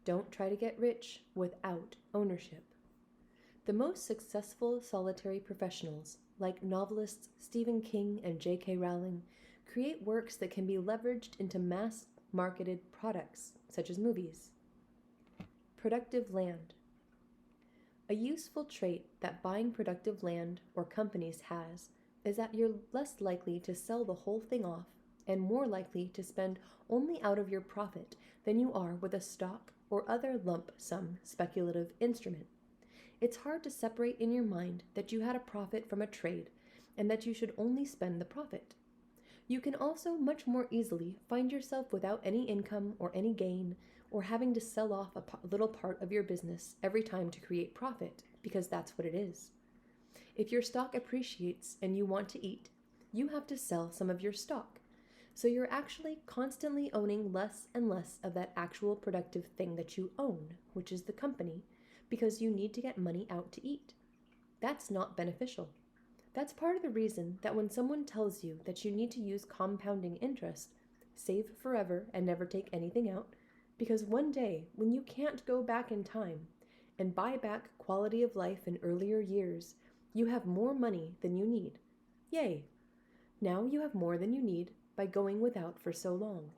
Don't try to get rich without ownership. The most successful solitary professionals, like novelists Stephen King and J.K. Rowling, create works that can be leveraged into mass-marketed products, such as movies. Productive land. A useful trait that buying productive land or companies has is that you're less likely to sell the whole thing off and more likely to spend only out of your profit than you are with a stock or other lump sum speculative instrument. It's hard to separate in your mind that you had a profit from a trade and that you should only spend the profit. You can also much more easily find yourself without any income or any gain, or having to sell off a little part of your business every time to create profit, because that's what it is. If your stock appreciates and you want to eat, you have to sell some of your stock. So you're actually constantly owning less and less of that actual productive thing that you own, which is the company, because you need to get money out to eat. That's not beneficial. That's part of the reason that when someone tells you that you need to use compounding interest, save forever and never take anything out, because one day when you can't go back in time and buy back quality of life in earlier years, you have more money than you need. Yay! Now you have more than you need by going without for so long.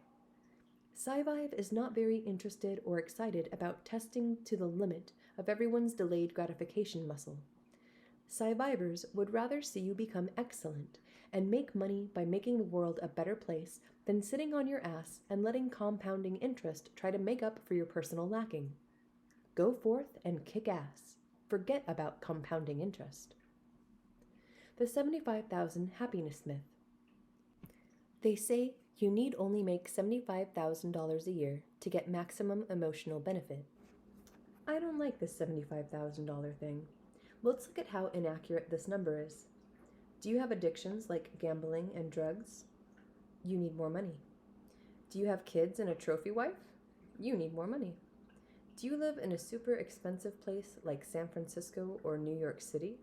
SciVive is not very interested or excited about testing to the limit of everyone's delayed gratification muscle. SciVivers would rather see you become excellent and make money by making the world a better place than sitting on your ass and letting compounding interest try to make up for your personal lacking. Go forth and kick ass. Forget about compounding interest. The 75,000 happiness myth. They say you need only make $75,000 a year to get maximum emotional benefit. I don't like this $75,000 thing. Let's look at how inaccurate this number is. Do you have addictions like gambling and drugs? You need more money. Do you have kids and a trophy wife? You need more money. Do you live in a super expensive place like San Francisco or New York City?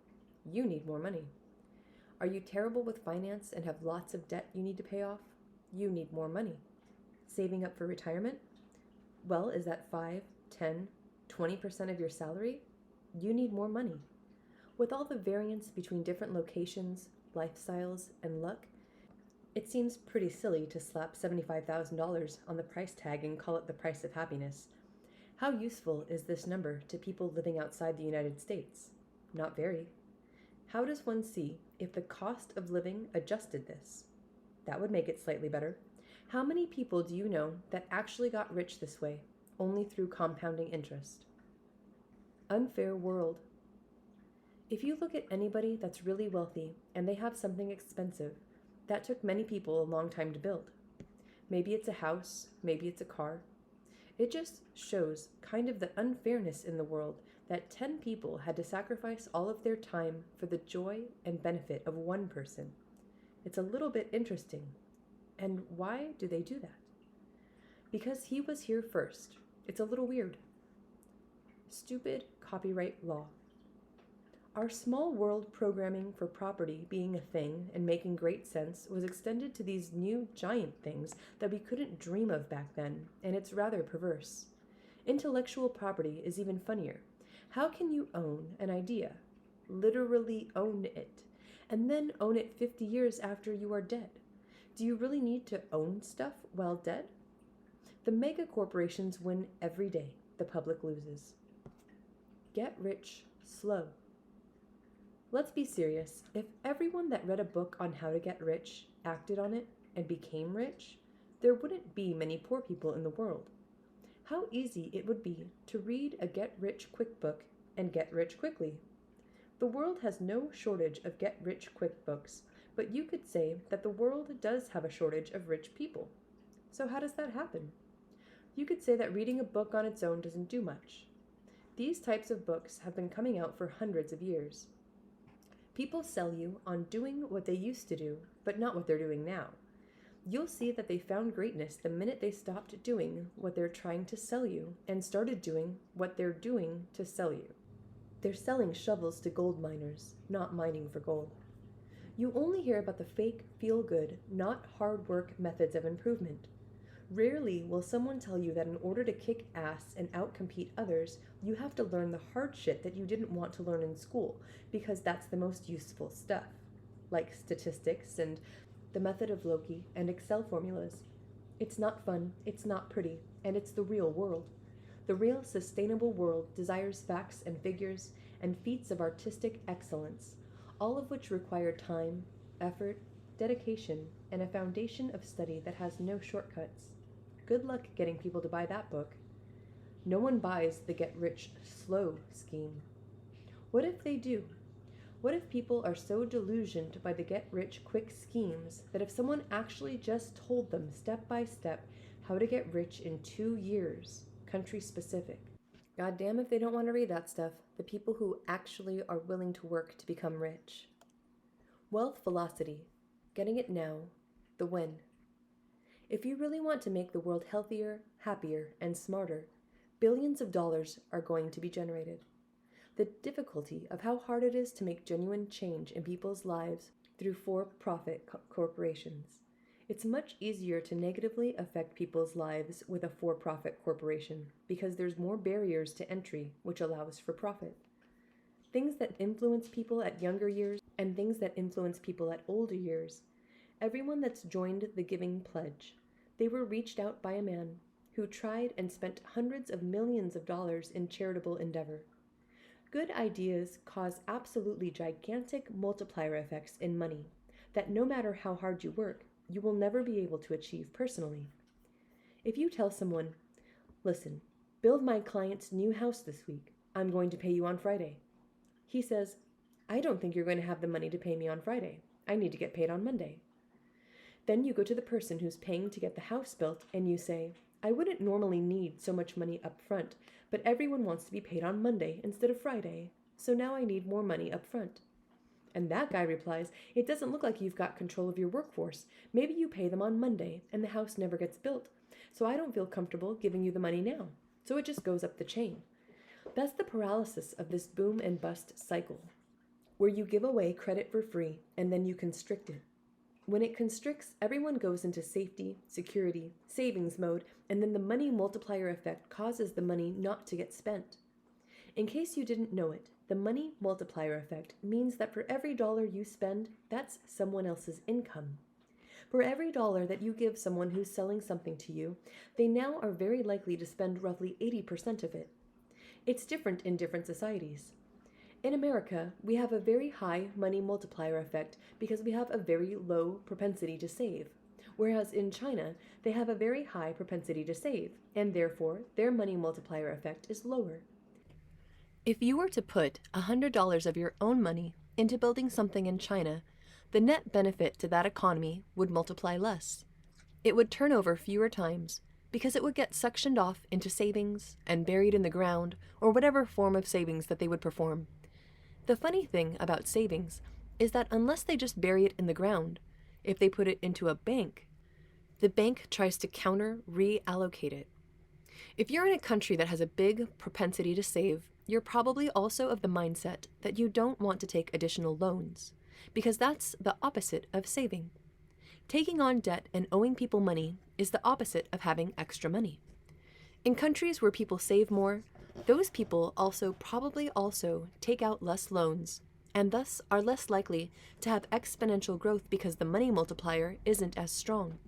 You need more money. Are you terrible with finance and have lots of debt you need to pay off? You need more money. Saving up for retirement? Well, is that 5, 10, 20% of your salary? You need more money. With all the variance between different locations, lifestyles, and luck, it seems pretty silly to slap $75,000 on the price tag and call it the price of happiness. How useful is this number to people living outside the United States? Not very. How does one see if the cost of living adjusted this? That would make it slightly better. How many people do you know that actually got rich this way, only through compounding interest? Unfair world. If you look at anybody that's really wealthy and they have something expensive, that took many people a long time to build. Maybe it's a house, maybe it's a car. It just shows kind of the unfairness in the world that 10 people had to sacrifice all of their time for the joy and benefit of one person. It's a little bit interesting. And why do they do that? Because he was here first. It's a little weird. Stupid copyright law. Our small world programming for property being a thing and making great sense was extended to these new giant things that we couldn't dream of back then, and it's rather perverse. Intellectual property is even funnier. How can you own an idea, literally own it, and then own it 50 years after you are dead? Do you really need to own stuff while dead? The mega corporations win every day. The public loses. Get rich slow. Let's be serious. If everyone that read a book on how to get rich acted on it and became rich, there wouldn't be many poor people in the world. How easy it would be to read a get-rich-quick book and get rich quickly. The world has no shortage of get-rich-quick books, but you could say that the world does have a shortage of rich people. So how does that happen? You could say that reading a book on its own doesn't do much. These types of books have been coming out for hundreds of years. People sell you on doing what they used to do, but not what they're doing now. You'll see that they found greatness the minute they stopped doing what they're trying to sell you and started doing what they're doing to sell you. They're selling shovels to gold miners, not mining for gold. You only hear about the fake, feel-good, not hard work methods of improvement. Rarely will someone tell you that in order to kick ass and outcompete others, you have to learn the hard shit that you didn't want to learn in school, because that's the most useful stuff, like statistics and the method of Loki and Excel formulas. It's not fun, it's not pretty, and it's the real world. The real sustainable world desires facts and figures and feats of artistic excellence, all of which require time, effort, dedication, and a foundation of study that has no shortcuts. Good luck getting people to buy that book. No one buys the get rich slow scheme. What if they do? What if people are so delusioned by the get rich quick schemes that if someone actually just told them step by step how to get rich in 2 years, country specific? Goddamn if they don't want to read that stuff, the people who actually are willing to work to become rich. Wealth velocity, getting it now, the when. If you really want to make the world healthier, happier, and smarter, billions of dollars are going to be generated. The difficulty of how hard it is to make genuine change in people's lives through for-profit corporations. It's much easier to negatively affect people's lives with a for-profit corporation because there's more barriers to entry, which allows for profit. Things that influence people at younger years and things that influence people at older years. Everyone that's joined the Giving Pledge, they were reached out by a man who tried and spent hundreds of millions of dollars in charitable endeavor. Good ideas cause absolutely gigantic multiplier effects in money that no matter how hard you work, you will never be able to achieve personally. If you tell someone, listen, build my client's new house this week, I'm going to pay you on Friday. He says, I don't think you're going to have the money to pay me on Friday. I need to get paid on Monday. Then you go to the person who's paying to get the house built and you say, I wouldn't normally need so much money up front, but everyone wants to be paid on Monday instead of Friday, so now I need more money up front. And that guy replies, it doesn't look like you've got control of your workforce. Maybe you pay them on Monday and the house never gets built, so I don't feel comfortable giving you the money now. So it just goes up the chain. That's the paralysis of this boom and bust cycle, where you give away credit for free and then you constrict it. When it constricts, everyone goes into safety, security, savings mode, and then the money multiplier effect causes the money not to get spent. In case you didn't know it, the money multiplier effect means that for every dollar you spend, that's someone else's income. For every dollar that you give someone who's selling something to you, they now are very likely to spend roughly 80% of it. It's different in different societies. In America, we have a very high money multiplier effect because we have a very low propensity to save, whereas in China, they have a very high propensity to save, and therefore their money multiplier effect is lower. If you were to put $100 of your own money into building something in China, the net benefit to that economy would multiply less. It would turn over fewer times because it would get suctioned off into savings and buried in the ground or whatever form of savings that they would perform. The funny thing about savings is that unless they just bury it in the ground, if they put it into a bank, the bank tries to reallocate it. If you're in a country that has a big propensity to save, you're probably also of the mindset that you don't want to take additional loans, because that's the opposite of saving. Taking on debt and owing people money is the opposite of having extra money. In countries where people save more, those people probably also take out less loans, and thus are less likely to have exponential growth because the money multiplier isn't as strong.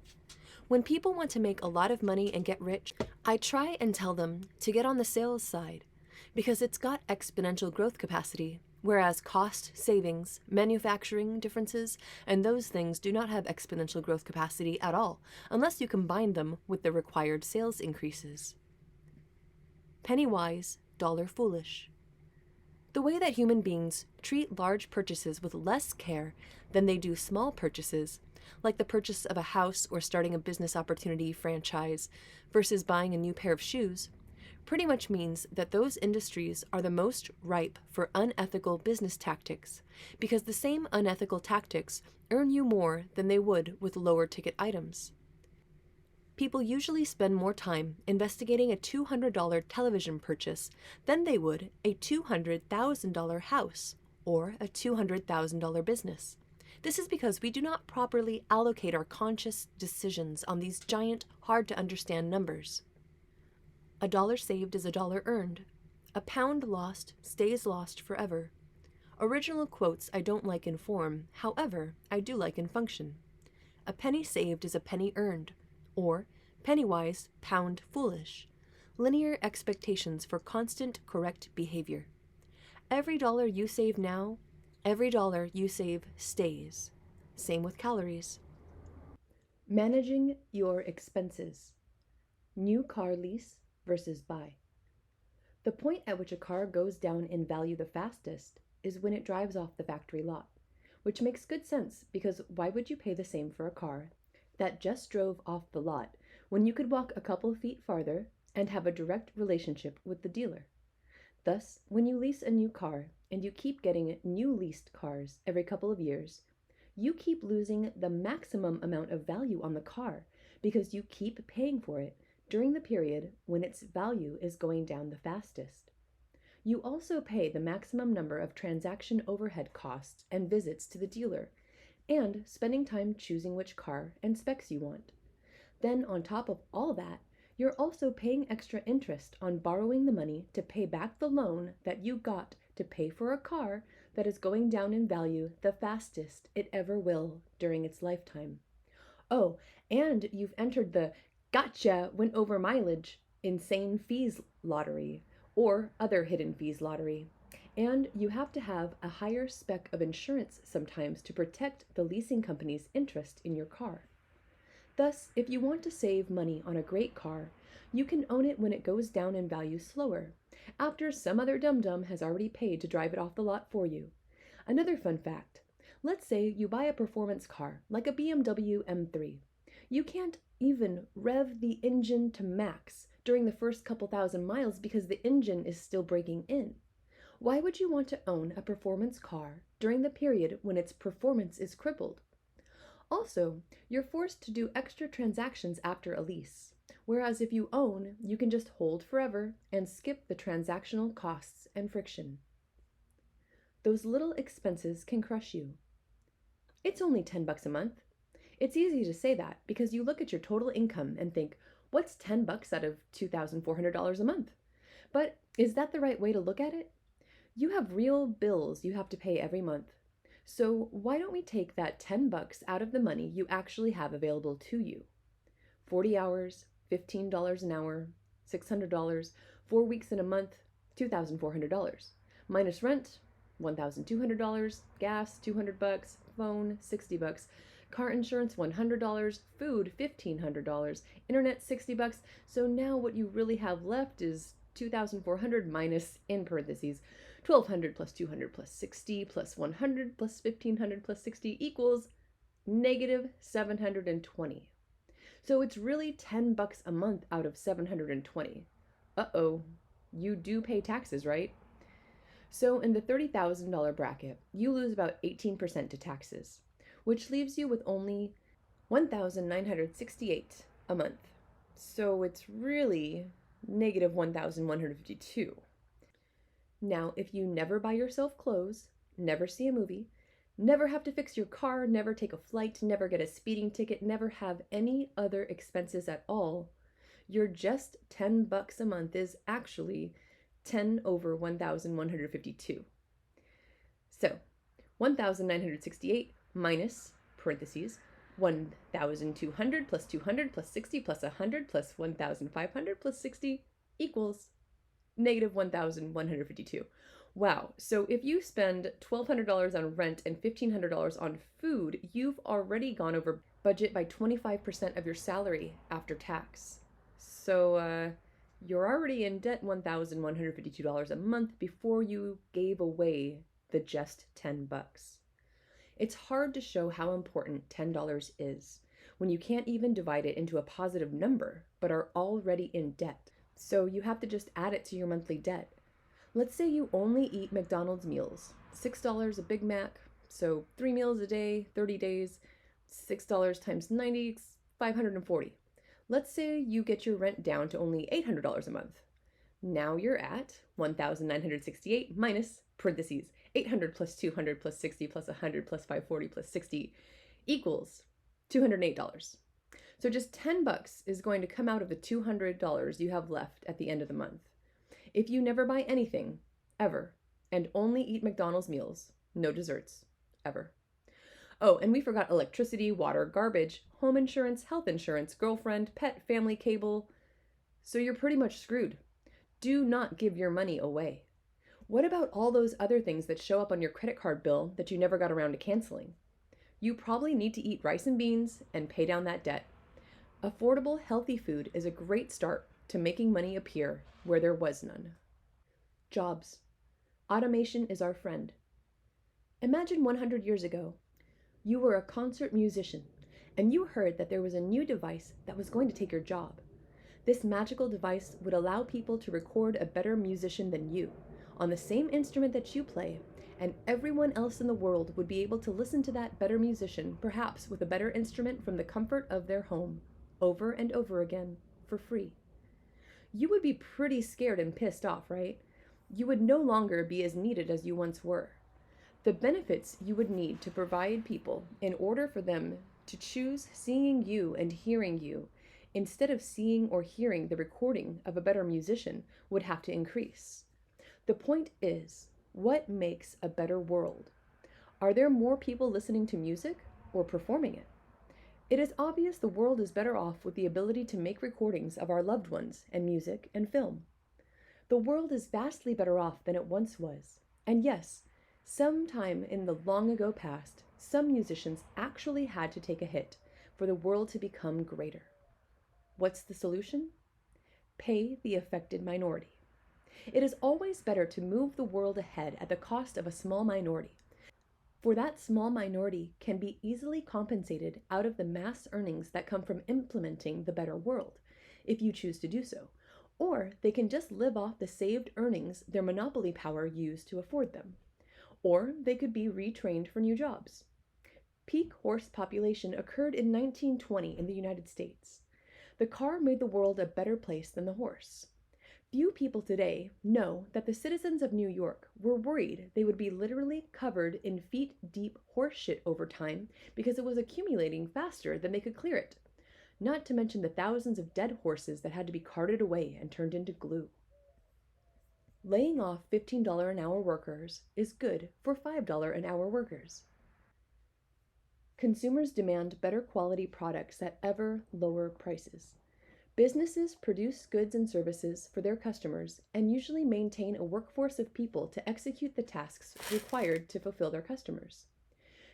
When people want to make a lot of money and get rich, I try and tell them to get on the sales side, because it's got exponential growth capacity, whereas cost, savings, manufacturing differences, and those things do not have exponential growth capacity at all, unless you combine them with the required sales increases. Penny wise, dollar foolish. The way that human beings treat large purchases with less care than they do small purchases, like the purchase of a house or starting a business opportunity franchise versus buying a new pair of shoes, pretty much means that those industries are the most ripe for unethical business tactics, because the same unethical tactics earn you more than they would with lower ticket items. People usually spend more time investigating a $200 television purchase than they would a $200,000 house or a $200,000 business. This is because we do not properly allocate our conscious decisions on these giant, hard-to-understand numbers. A dollar saved is a dollar earned. A pound lost stays lost forever. Original quotes I don't like in form, however, I do like in function. A penny saved is a penny earned, or penny wise, pound foolish. Linear expectations for constant correct behavior. Every dollar you save now, every dollar you save stays. Same with calories. Managing your expenses. New car lease versus buy. The point at which a car goes down in value the fastest is when it drives off the factory lot, which makes good sense because why would you pay the same for a car that just drove off the lot when you could walk a couple feet farther and have a direct relationship with the dealer? Thus, when you lease a new car and you keep getting new leased cars every couple of years, you keep losing the maximum amount of value on the car because you keep paying for it during the period when its value is going down the fastest. You also pay the maximum number of transaction overhead costs and visits to the dealer, and spending time choosing which car and specs you want. Then, on top of all that, you're also paying extra interest on borrowing the money to pay back the loan that you got to pay for a car that is going down in value the fastest it ever will during its lifetime. Oh, and you've entered the gotcha went over mileage insane fees lottery or other hidden fees lottery. And you have to have a higher spec of insurance sometimes to protect the leasing company's interest in your car. Thus, if you want to save money on a great car, you can own it when it goes down in value slower, after some other dum-dum has already paid to drive it off the lot for you. Another fun fact, let's say you buy a performance car, like a BMW M3. You can't even rev the engine to max during the first couple thousand miles because the engine is still breaking in. Why would you want to own a performance car during the period when its performance is crippled? Also, you're forced to do extra transactions after a lease, whereas if you own, you can just hold forever and skip the transactional costs and friction. Those little expenses can crush you. It's only $10 a month. It's easy to say that because you look at your total income and think, what's $10 out of $2,400 a month? But is that the right way to look at it? You have real bills you have to pay every month. So why don't we take that $10 out of the money you actually have available to you? 40 hours, $15 an hour, $600, 4 weeks in a month, $2,400. Minus rent, $1,200, gas, $200, phone, $60, car insurance, $100, food, $1,500, internet, $60. So now what you really have left is $2,400 minus, in parentheses, $1,200 plus $200 plus $60 plus $100 plus $1,500 plus $60 equals negative $720. So it's really $10 a month out of $720. Uh-oh, you do pay taxes, right? So in the $30,000 bracket, you lose about 18% to taxes, which leaves you with only $1,968 a month. So it's really negative $1,152. Now, if you never buy yourself clothes, never see a movie, never have to fix your car, never take a flight, never get a speeding ticket, never have any other expenses at all, your just $10 a month is actually 10 over 1,152. So, 1,968 minus, parentheses, 1,200 plus 200 plus 60 plus 100 plus 1,500 plus 60 equals negative 1,152. Wow, so if you spend $1,200 on rent and $1,500 on food, you've already gone over budget by 25% of your salary after tax. So you're already in debt $1,152 a month before you gave away the just $10. It's hard to show how important $10 is when you can't even divide it into a positive number, but are already in debt. So you have to just add it to your monthly debt. Let's say you only eat McDonald's meals, $6 a Big Mac, so 3 meals a day, 30 days, $6 times 90, $540. Let's say you get your rent down to only $800 a month. Now you're at 1,968 minus parentheses 800 plus 200 plus 60 plus 100 plus 540 plus 60 equals $208. So just $10 is going to come out of the $200 you have left at the end of the month. If you never buy anything, ever, and only eat McDonald's meals, no desserts, ever. Oh, and we forgot electricity, water, garbage, home insurance, health insurance, girlfriend, pet, family, cable. So you're pretty much screwed. Do not give your money away. What about all those other things that show up on your credit card bill that you never got around to canceling? You probably need to eat rice and beans and pay down that debt. Affordable, healthy food is a great start to making money appear where there was none. Jobs. Automation is our friend. Imagine 100 years ago, you were a concert musician, and you heard that there was a new device that was going to take your job. This magical device would allow people to record a better musician than you, on the same instrument that you play, and everyone else in the world would be able to listen to that better musician, perhaps with a better instrument from the comfort of their home, over and over again, for free. You would be pretty scared and pissed off, right? You would no longer be as needed as you once were. The benefits you would need to provide people in order for them to choose seeing you and hearing you instead of seeing or hearing the recording of a better musician would have to increase. The point is, what makes a better world? Are there more people listening to music or performing it? It is obvious the world is better off with the ability to make recordings of our loved ones and music and film. The world is vastly better off than it once was. And yes, sometime in the long ago past, some musicians actually had to take a hit for the world to become greater. What's the solution? Pay the affected minority. It is always better to move the world ahead at the cost of a small minority, for that small minority can be easily compensated out of the mass earnings that come from implementing the better world, if you choose to do so, or they can just live off the saved earnings their monopoly power used to afford them, or they could be retrained for new jobs. Peak horse population occurred in 1920 in the United States. The car made the world a better place than the horse. Few people today know that the citizens of New York were worried they would be literally covered in feet-deep horse shit over time because it was accumulating faster than they could clear it, not to mention the thousands of dead horses that had to be carted away and turned into glue. Laying off $15 an hour workers is good for $5 an hour workers. Consumers demand better quality products at ever lower prices. Businesses produce goods and services for their customers and usually maintain a workforce of people to execute the tasks required to fulfill their customers.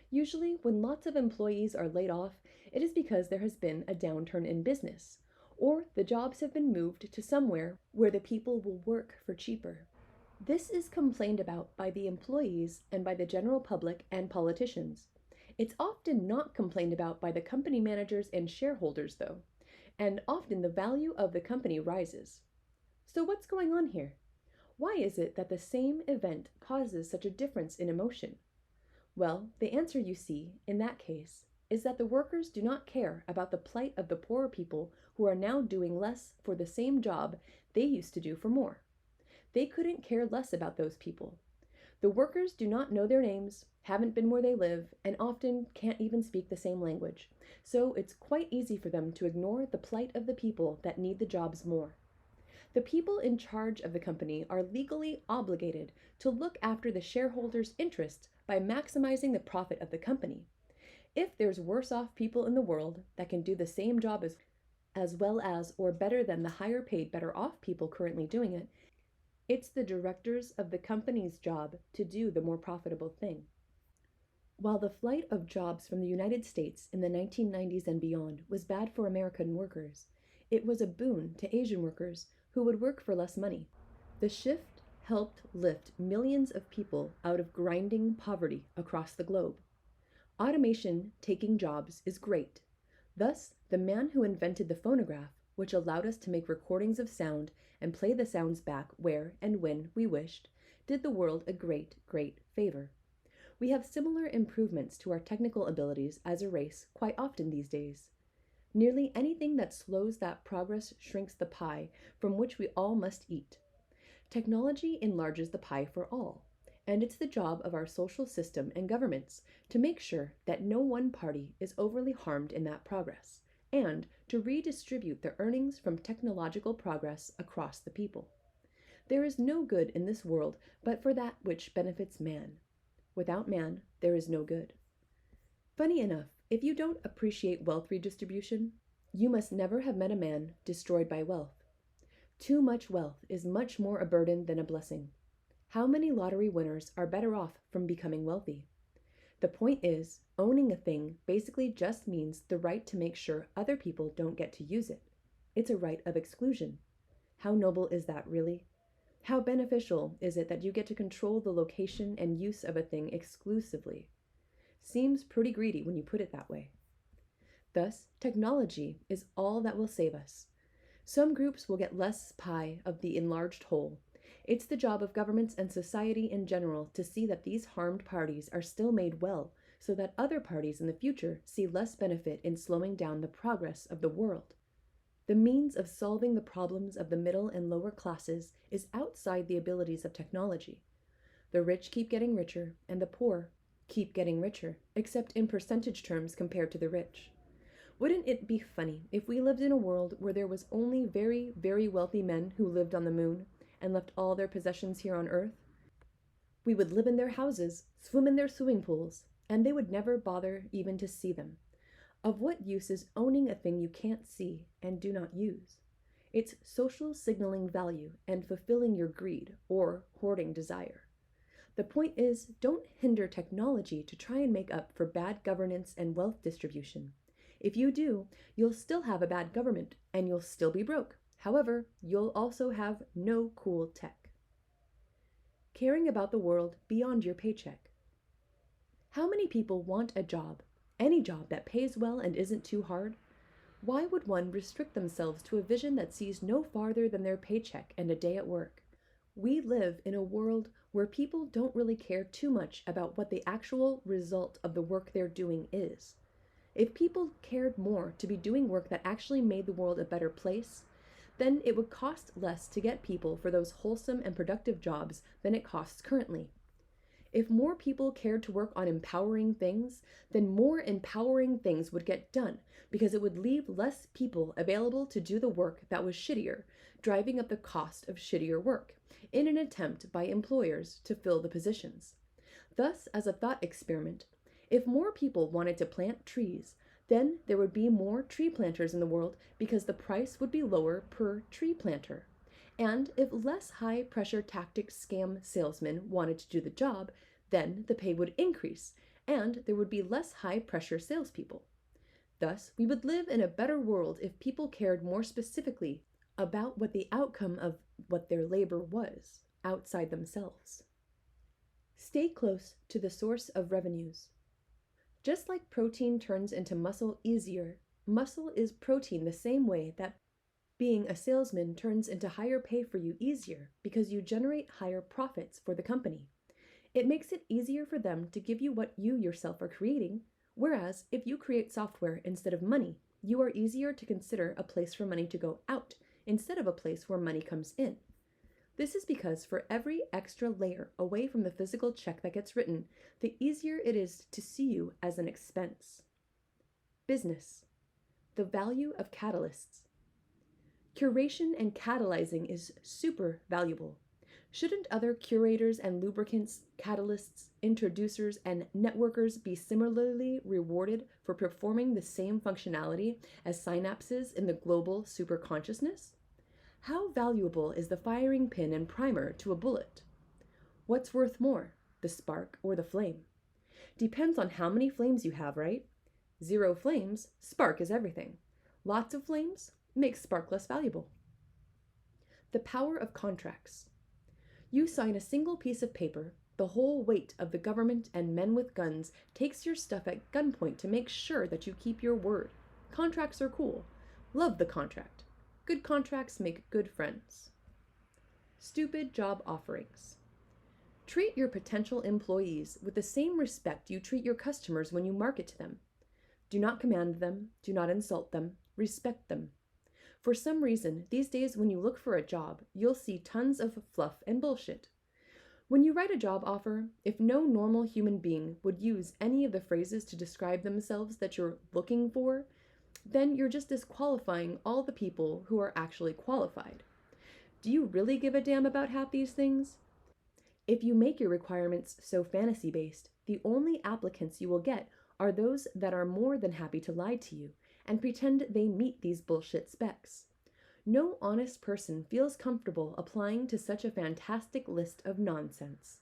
Usually, when lots of employees are laid off, it is because there has been a downturn in business, or the jobs have been moved to somewhere where the people will work for cheaper. This is complained about by the employees and by the general public and politicians. It's often not complained about by the company managers and shareholders, though, and often the value of the company rises. So what's going on here? Why is it that the same event causes such a difference in emotion? Well, the answer you see, in that case, is that the workers do not care about the plight of the poorer people who are now doing less for the same job they used to do for more. They couldn't care less about those people. The workers do not know their names, haven't been where they live, and often can't even speak the same language, so it's quite easy for them to ignore the plight of the people that need the jobs more. The people in charge of the company are legally obligated to look after the shareholders' interests by maximizing the profit of the company. If there's worse off people in the world that can do the same job as well as or better than the higher paid, better off people currently doing it, it's the directors of the company's job to do the more profitable thing. While the flight of jobs from the United States in the 1990s and beyond was bad for American workers, it was a boon to Asian workers who would work for less money. The shift helped lift millions of people out of grinding poverty across the globe. Automation taking jobs is great. Thus, the man who invented the phonograph, which allowed us to make recordings of sound and play the sounds back where and when we wished, did the world a great, great favor. We have similar improvements to our technical abilities as a race quite often these days. Nearly anything that slows that progress shrinks the pie from which we all must eat. Technology enlarges the pie for all, and it's the job of our social system and governments to make sure that no one party is overly harmed in that progress, and to redistribute the earnings from technological progress across the people. There is no good in this world but for that which benefits man. Without man, there is no good. Funny enough, if you don't appreciate wealth redistribution, you must never have met a man destroyed by wealth. Too much wealth is much more a burden than a blessing. How many lottery winners are better off from becoming wealthy? The point is, owning a thing basically just means the right to make sure other people don't get to use it. It's a right of exclusion. How noble is that, really? How beneficial is it that you get to control the location and use of a thing exclusively? Seems pretty greedy when you put it that way. Thus, technology is all that will save us. Some groups will get less pie of the enlarged whole. It's the job of governments and society in general to see that these harmed parties are still made well, so that other parties in the future see less benefit in slowing down the progress of the world. The means of solving the problems of the middle and lower classes is outside the abilities of technology. The rich keep getting richer, and the poor keep getting richer, except in percentage terms compared to the rich. Wouldn't it be funny if we lived in a world where there was only very, very wealthy men who lived on the moon and left all their possessions here on Earth? We would live in their houses, swim in their swimming pools, and they would never bother even to see them. Of what use is owning a thing you can't see and do not use? It's social signaling value and fulfilling your greed or hoarding desire. The point is, don't hinder technology to try and make up for bad governance and wealth distribution. If you do, you'll still have a bad government and you'll still be broke. However, you'll also have no cool tech. Caring about the world beyond your paycheck. How many people want a job, any job that pays well and isn't too hard? Why would one restrict themselves to a vision that sees no farther than their paycheck and a day at work? We live in a world where people don't really care too much about what the actual result of the work they're doing is. If people cared more to be doing work that actually made the world a better place, then it would cost less to get people for those wholesome and productive jobs than it costs currently. If more people cared to work on empowering things, then more empowering things would get done because it would leave less people available to do the work that was shittier, driving up the cost of shittier work in an attempt by employers to fill the positions. Thus, as a thought experiment, if more people wanted to plant trees, then there would be more tree planters in the world because the price would be lower per tree planter. And if less high-pressure tactic scam salesmen wanted to do the job, then the pay would increase, and there would be less high-pressure salespeople. Thus, we would live in a better world if people cared more specifically about what the outcome of what their labor was, outside themselves. Stay close to the source of revenues. Just like protein turns into muscle easier, muscle is protein the same way that being a salesman turns into higher pay for you easier because you generate higher profits for the company. It makes it easier for them to give you what you yourself are creating, whereas if you create software instead of money, you are easier to consider a place for money to go out instead of a place where money comes in. This is because for every extra layer away from the physical check that gets written, the easier it is to see you as an expense. Business. The value of catalysts. Curation and catalyzing is super valuable. Shouldn't other curators and lubricants, catalysts, introducers, and networkers be similarly rewarded for performing the same functionality as synapses in the global superconsciousness? How valuable is the firing pin and primer to a bullet? What's worth more, the spark or the flame? Depends on how many flames you have, right? 0 flames, spark is everything. Lots of flames makes spark less valuable. The power of contracts. You sign a single piece of paper, the whole weight of the government and men with guns takes your stuff at gunpoint to make sure that you keep your word. Contracts are cool. Love the contract. Good contracts make good friends. Stupid job offerings. Treat your potential employees with the same respect you treat your customers when you market to them. Do not command them, do not insult them, respect them. For some reason, these days when you look for a job, you'll see tons of fluff and bullshit. When you write a job offer, if no normal human being would use any of the phrases to describe themselves that you're looking for, then you're just disqualifying all the people who are actually qualified. Do you really give a damn about half these things? If you make your requirements so fantasy-based, the only applicants you will get are those that are more than happy to lie to you and pretend they meet these bullshit specs. No honest person feels comfortable applying to such a fantastic list of nonsense.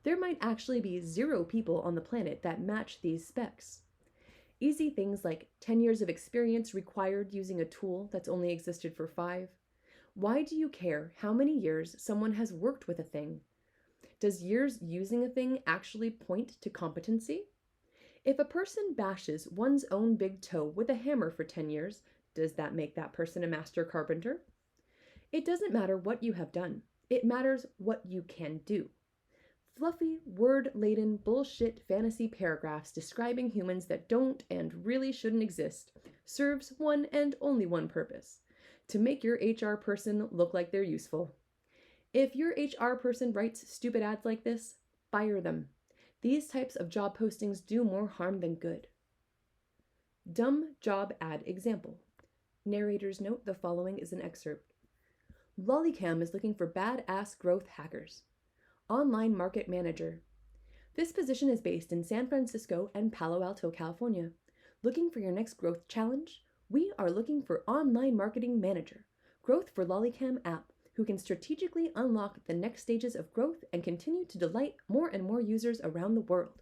There might actually be 0 people on the planet that match these specs. Easy things like 10 years of experience required using a tool that's only existed for 5. Why do you care how many years someone has worked with a thing? Does years using a thing actually point to competency? If a person bashes one's own big toe with a hammer for 10 years, does that make that person a master carpenter? It doesn't matter what you have done. It matters what you can do. Fluffy, word-laden bullshit fantasy paragraphs describing humans that don't and really shouldn't exist serves one and only one purpose: to make your HR person look like they're useful. If your HR person writes stupid ads like this, fire them. These types of job postings do more harm than good. Dumb job ad example. Narrator's note: the following is an excerpt. Lollycam is looking for badass growth hackers. Online market manager. This position is based in San Francisco and Palo Alto, California. Looking for your next growth challenge? We are looking for online marketing manager. Growth for Lollycam app, who can strategically unlock the next stages of growth and continue to delight more and more users around the world.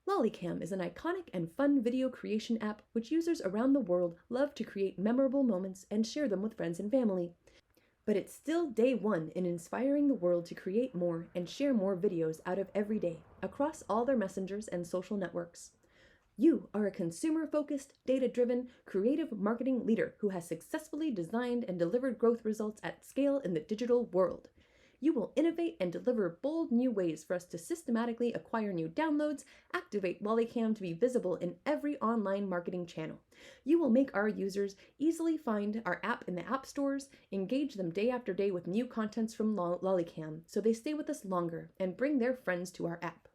Lollycam is an iconic and fun video creation app which users around the world love to create memorable moments and share them with friends and family. But it's still day one in inspiring the world to create more and share more videos out of every day across all their messengers and social networks. You are a consumer-focused, data-driven, creative marketing leader who has successfully designed and delivered growth results at scale in the digital world. You will innovate and deliver bold new ways for us to systematically acquire new downloads, activate Lollycam to be visible in every online marketing channel. You will make our users easily find our app in the app stores, engage them day after day with new contents from Lollycam so they stay with us longer and bring their friends to our app.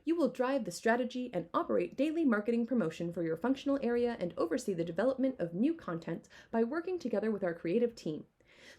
You will drive the strategy and operate daily marketing promotion for your functional area and oversee the development of new content by working together with our creative team.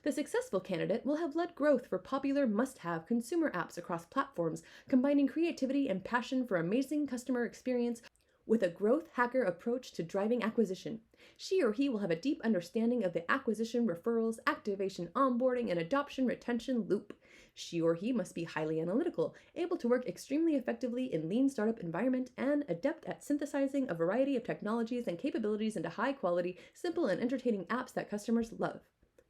The successful candidate will have led growth for popular must-have consumer apps across platforms, combining creativity and passion for amazing customer experience with a growth hacker approach to driving acquisition. She or he will have a deep understanding of the acquisition, referrals, activation, onboarding, and adoption retention loop. She or he must be highly analytical, able to work extremely effectively in lean startup environment, and adept at synthesizing a variety of technologies and capabilities into high-quality, simple, and entertaining apps that customers love.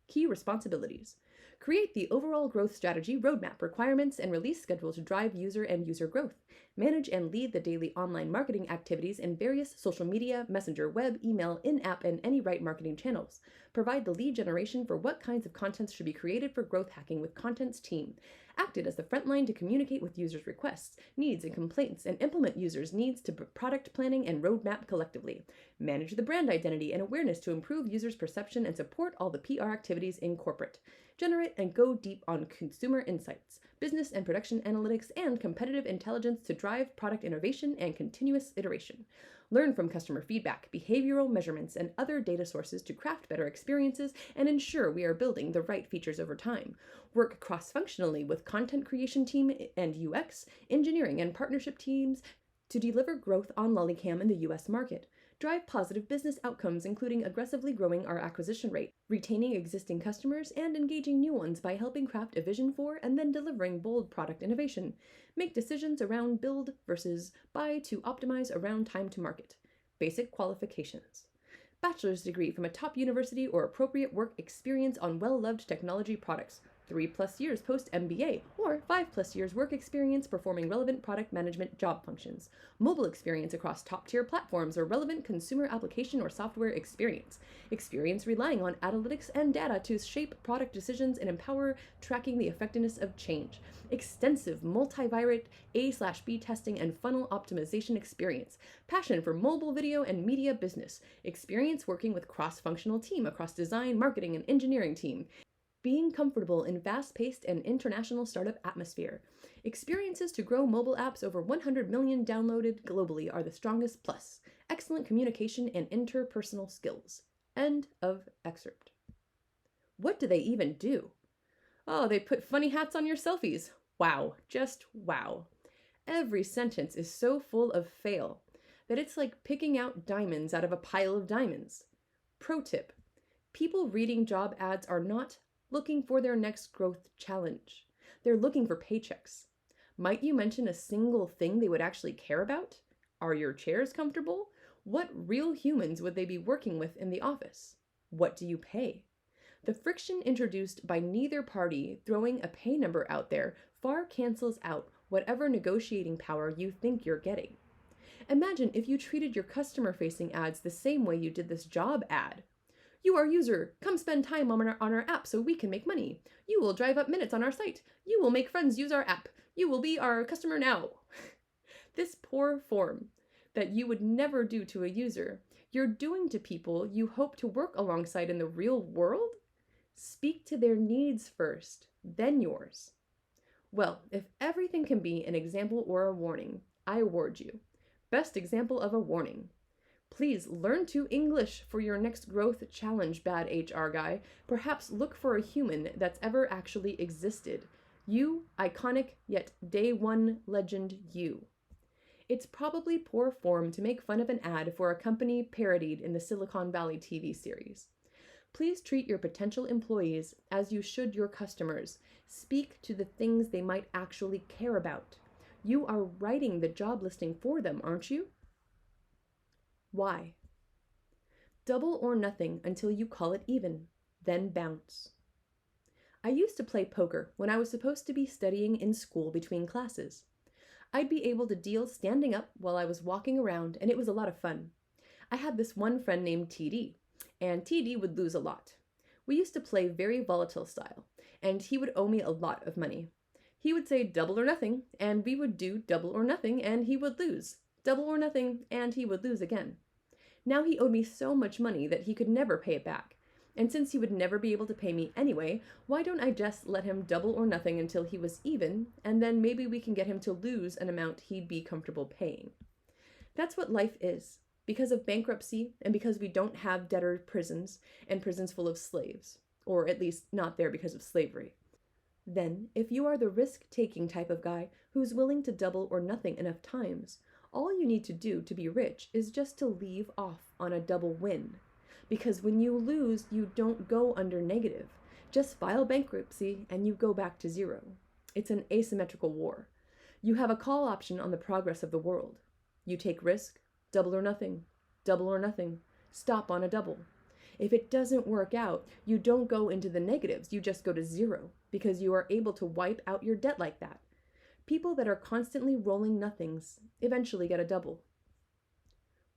Key responsibilities. Create the overall growth strategy, roadmap, requirements, and release schedule to drive user and user growth. Manage and lead the daily online marketing activities in various social media, messenger, web, email, in-app, and any right marketing channels. Provide the lead generation for what kinds of contents should be created for growth hacking with contents team. Acted as the front line to communicate with users' requests, needs, and complaints, and implement users' needs to product planning and roadmap collectively. Manage the brand identity and awareness to improve users' perception and support all the PR activities in corporate. Generate and go deep on consumer insights, business and production analytics, and competitive intelligence to drive product innovation and continuous iteration. Learn from customer feedback, behavioral measurements, and other data sources to craft better experiences and ensure we are building the right features over time. Work cross-functionally with content creation team and UX, engineering, and partnership teams to deliver growth on Lollycam in the US market. Drive positive business outcomes, including aggressively growing our acquisition rate, retaining existing customers, and engaging new ones by helping craft a vision for and then delivering bold product innovation. Make decisions around build versus buy to optimize around time to market. Basic qualifications. Bachelor's degree from a top university or appropriate work experience on well-loved technology products. 3+ years post MBA, or 5+ years work experience performing relevant product management job functions, mobile experience across top-tier platforms or relevant consumer application or software experience, experience relying on analytics and data to shape product decisions and empower tracking the effectiveness of change, extensive multivariate A/B testing and funnel optimization experience, passion for mobile video and media business, experience working with cross-functional team across design, marketing, and engineering team, being comfortable in fast-paced and international startup atmosphere. Experiences to grow mobile apps over 100 million downloaded globally are the strongest plus. Excellent communication and interpersonal skills. End of excerpt. What do they even do? Oh, they put funny hats on your selfies. Wow, just wow. Every sentence is so full of fail that it's like picking out diamonds out of a pile of diamonds. Pro tip: people reading job ads are not looking for their next growth challenge. They're looking for paychecks. Might you mention a single thing they would actually care about? Are your chairs comfortable? What real humans would they be working with in the office? What do you pay? The friction introduced by neither party throwing a pay number out there far cancels out whatever negotiating power you think you're getting. Imagine if you treated your customer-facing ads the same way you did this job ad. You, our user, come spend time on our app so we can make money. You will drive up minutes on our site. You will make friends use our app. You will be our customer now. This poor form that you would never do to a user, you're doing to people you hope to work alongside in the real world? Speak to their needs first, then yours. Well, if everything can be an example or a warning, I award you. Best example of a warning. Please learn to English for your next growth challenge, bad HR guy. Perhaps look for a human that's ever actually existed. You, iconic yet day one legend you. It's probably poor form to make fun of an ad for a company parodied in the Silicon Valley TV series. Please treat your potential employees as you should your customers. Speak to the things they might actually care about. You are writing the job listing for them, aren't you? Why? Double or nothing until you call it even, then bounce. I used to play poker when I was supposed to be studying in school between classes. I'd be able to deal standing up while I was walking around, and it was a lot of fun. I had this one friend named TD, and TD would lose a lot. We used to play very volatile style, and he would owe me a lot of money. He would say double or nothing, and we would do double or nothing, and he would lose. Double or nothing, and he would lose again. Now he owed me so much money that he could never pay it back. And since he would never be able to pay me anyway, why don't I just let him double or nothing until he was even, and then maybe we can get him to lose an amount he'd be comfortable paying. That's what life is. Because of bankruptcy, and because we don't have debtor prisons and prisons full of slaves, or at least not there because of slavery. Then, if you are the risk-taking type of guy who's willing to double or nothing enough times, all you need to do to be rich is just to leave off on a double win. Because when you lose, you don't go under negative. Just file bankruptcy and you go back to zero. It's an asymmetrical war. You have a call option on the progress of the world. You take risk, double or nothing, stop on a double. If it doesn't work out, you don't go into the negatives, you just go to zero, because you are able to wipe out your debt like that. People that are constantly rolling nothings eventually get a double.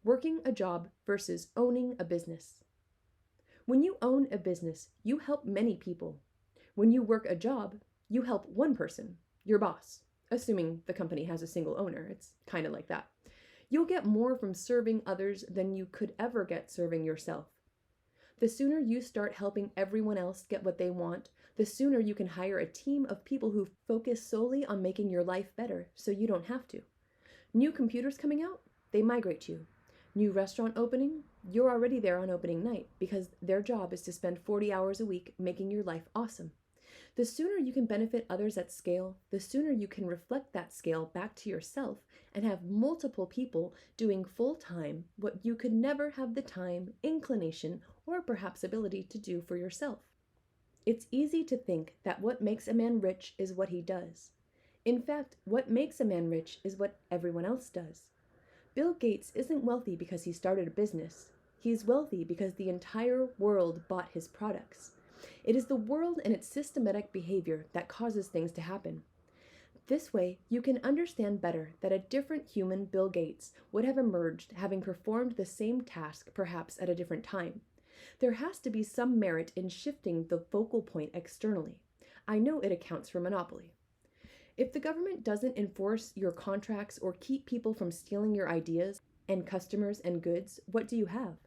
Working a job versus owning a business. When you own a business, you help many people. When you work a job, you help one person, your boss, assuming the company has a single owner. It's kind of like that. You'll get more from serving others than you could ever get serving yourself. The sooner you start helping everyone else get what they want, the sooner you can hire a team of people who focus solely on making your life better so you don't have to. New computers coming out, they migrate you. New restaurant opening, you're already there on opening night because their job is to spend 40 hours a week making your life awesome. The sooner you can benefit others at scale, the sooner you can reflect that scale back to yourself and have multiple people doing full-time what you could never have the time, inclination, or perhaps ability to do for yourself. It's easy to think that what makes a man rich is what he does. In fact, what makes a man rich is what everyone else does. Bill Gates isn't wealthy because he started a business. He's wealthy because the entire world bought his products. It is the world and its systematic behavior that causes things to happen. This way, you can understand better that a different human Bill Gates would have emerged having performed the same task perhaps at a different time. There has to be some merit in shifting the focal point externally. I know it accounts for monopoly. If the government doesn't enforce your contracts or keep people from stealing your ideas and customers and goods, what do you have?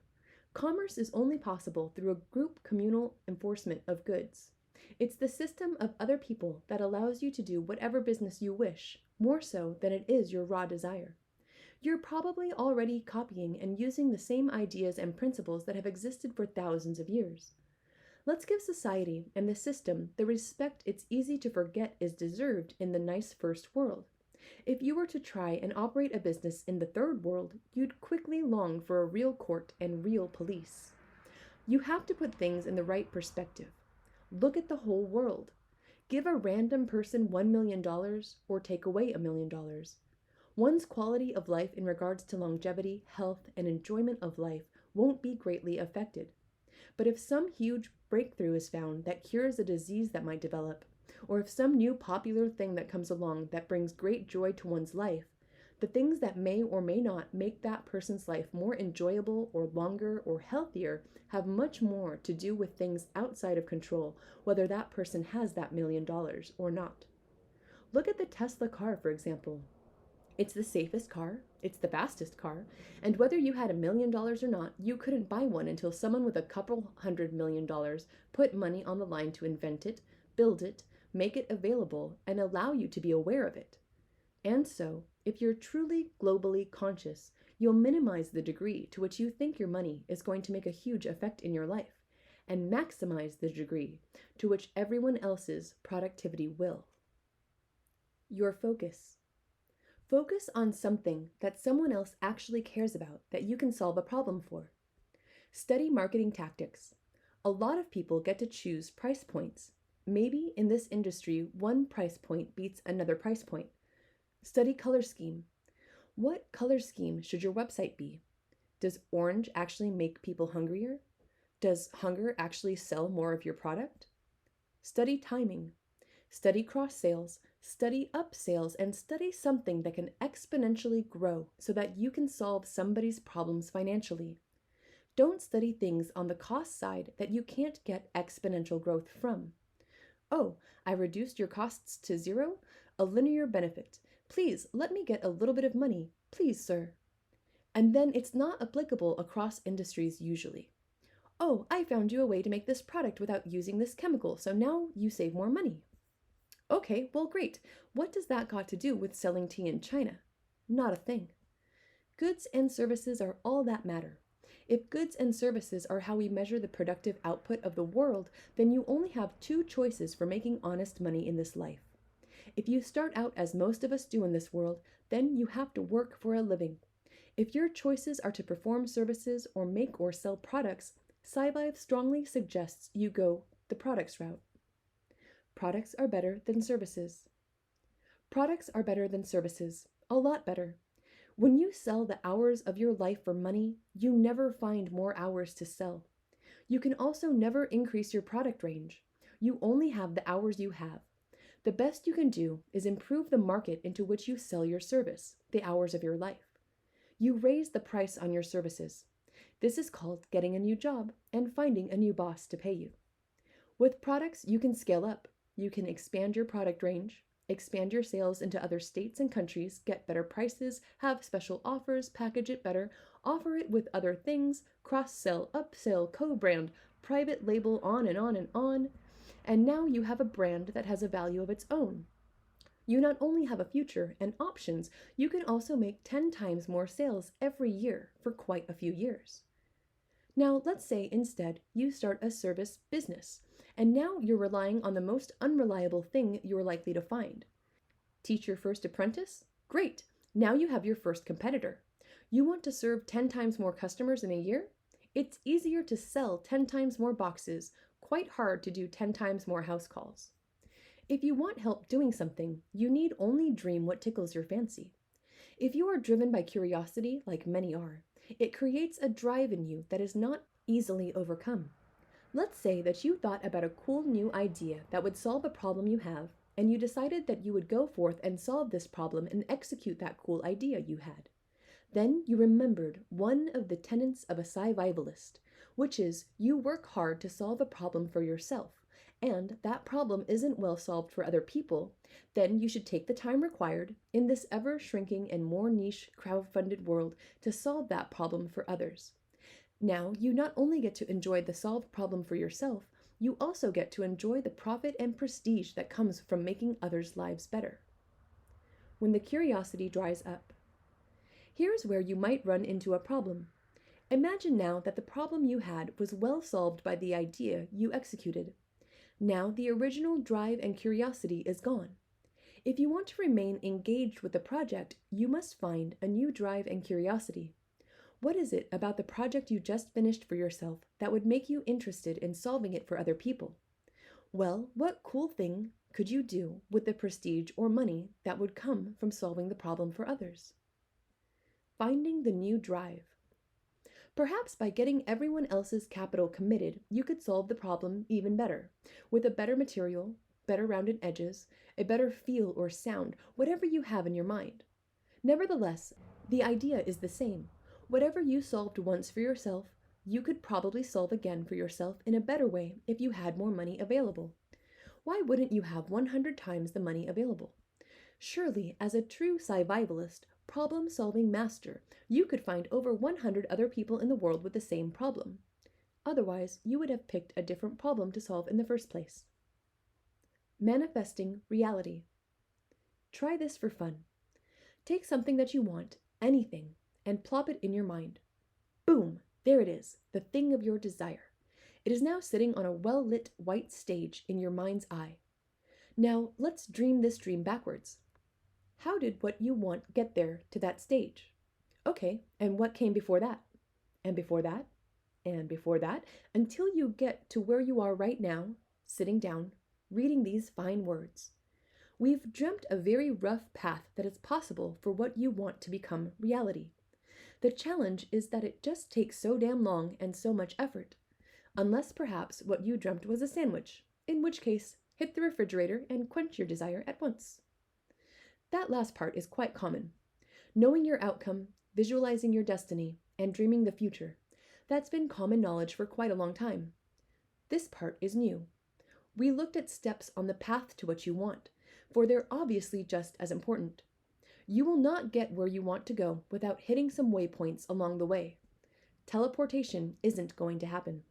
Commerce is only possible through a group communal enforcement of goods. It's the system of other people that allows you to do whatever business you wish, more so than it is your raw desire. You're probably already copying and using the same ideas and principles that have existed for thousands of years. Let's give society and the system the respect it's easy to forget is deserved in the nice first world. If you were to try and operate a business in the third world, you'd quickly long for a real court and real police. You have to put things in the right perspective. Look at the whole world. Give a random person $1 million or take away $1 million. One's quality of life in regards to longevity, health, and enjoyment of life won't be greatly affected. But if some huge breakthrough is found that cures a disease that might develop, or if some new popular thing that comes along that brings great joy to one's life, the things that may or may not make that person's life more enjoyable or longer or healthier have much more to do with things outside of control, whether that person has that $1 million or not. Look at the Tesla car, for example. It's the safest car, it's the fastest car, and whether you had $1 million or not, you couldn't buy one until someone with a couple $100 million put money on the line to invent it, build it, make it available, and allow you to be aware of it. And so, if you're truly globally conscious, you'll minimize the degree to which you think your money is going to make a huge effect in your life, and maximize the degree to which everyone else's productivity will. Your focus. Focus on something that someone else actually cares about that you can solve a problem for. Study marketing tactics. A lot of people get to choose price points. Maybe in this industry, one price point beats another price point. Study color scheme. What color scheme should your website be? Does orange actually make people hungrier? Does hunger actually sell more of your product? Study timing. Study cross sales, study up sales, and study something that can exponentially grow so that you can solve somebody's problems financially. Don't study things on the cost side that you can't get exponential growth from. Oh, I reduced your costs to zero? A linear benefit. Please let me get a little bit of money, please, sir. And then it's not applicable across industries usually. Oh, I found you a way to make this product without using this chemical, so now you save more money. Okay, well, great. What does that got to do with selling tea in China? Not a thing. Goods and services are all that matter. If goods and services are how we measure the productive output of the world, then you only have two choices for making honest money in this life. If you start out as most of us do in this world, then you have to work for a living. If your choices are to perform services or make or sell products, SciVive strongly suggests you go the products route. Products are better than services. Products are better than services, a lot better. When you sell the hours of your life for money, you never find more hours to sell. You can also never increase your product range. You only have the hours you have. The best you can do is improve the market into which you sell your service, the hours of your life. You raise the price on your services. This is called getting a new job and finding a new boss to pay you. With products, you can scale up. You can expand your product range, expand your sales into other states and countries, get better prices, have special offers, package it better, offer it with other things, cross-sell, upsell, co-brand, private label, on and on and on. And now you have a brand that has a value of its own. You not only have a future and options, you can also make 10 times more sales every year for quite a few years. Now, let's say instead you start a service business, and now you're relying on the most unreliable thing you're likely to find. Teach your first apprentice? Great! Now you have your first competitor. You want to serve 10 times more customers in a year? It's easier to sell 10 times more boxes, quite hard to do 10 times more house calls. If you want help doing something, you need only dream what tickles your fancy. If you are driven by curiosity, like many are, it creates a drive in you that is not easily overcome. Let's say that you thought about a cool new idea that would solve a problem you have, and you decided that you would go forth and solve this problem and execute that cool idea you had. Then you remembered one of the tenets of a SciVivalist, which is you work hard to solve a problem for yourself, and that problem isn't well solved for other people, then you should take the time required in this ever shrinking and more niche crowd-funded world to solve that problem for others. Now, you not only get to enjoy the solved problem for yourself, you also get to enjoy the profit and prestige that comes from making others' lives better. When the curiosity dries up. Here's where you might run into a problem. Imagine now that the problem you had was well solved by the idea you executed. Now the original drive and curiosity is gone. If you want to remain engaged with the project, you must find a new drive and curiosity. What is it about the project you just finished for yourself that would make you interested in solving it for other people? Well, what cool thing could you do with the prestige or money that would come from solving the problem for others? Finding the new drive. Perhaps by getting everyone else's capital committed, you could solve the problem even better, with a better material, better rounded edges, a better feel or sound, whatever you have in your mind. Nevertheless, the idea is the same. Whatever you solved once for yourself, you could probably solve again for yourself in a better way if you had more money available. Why wouldn't you have 100 times the money available? Surely, as a true SciVivalist, problem-solving master, you could find over 100 other people in the world with the same problem. Otherwise, you would have picked a different problem to solve in the first place. Manifesting reality. Try this for fun. Take something that you want, anything, and plop it in your mind. Boom! There it is, the thing of your desire. It is now sitting on a well-lit white stage in your mind's eye. Now, let's dream this dream backwards. How did what you want get there to that stage? Okay, and what came before that? And before that? And before that? Until you get to where you are right now, sitting down, reading these fine words. We've dreamt a very rough path that is possible for what you want to become reality. The challenge is that it just takes so damn long and so much effort. Unless perhaps what you dreamt was a sandwich, in which case, hit the refrigerator and quench your desire at once. That last part is quite common. Knowing your outcome, visualizing your destiny, and dreaming the future. That's been common knowledge for quite a long time. This part is new. We looked at steps on the path to what you want, for they're obviously just as important. You will not get where you want to go without hitting some waypoints along the way. Teleportation isn't going to happen.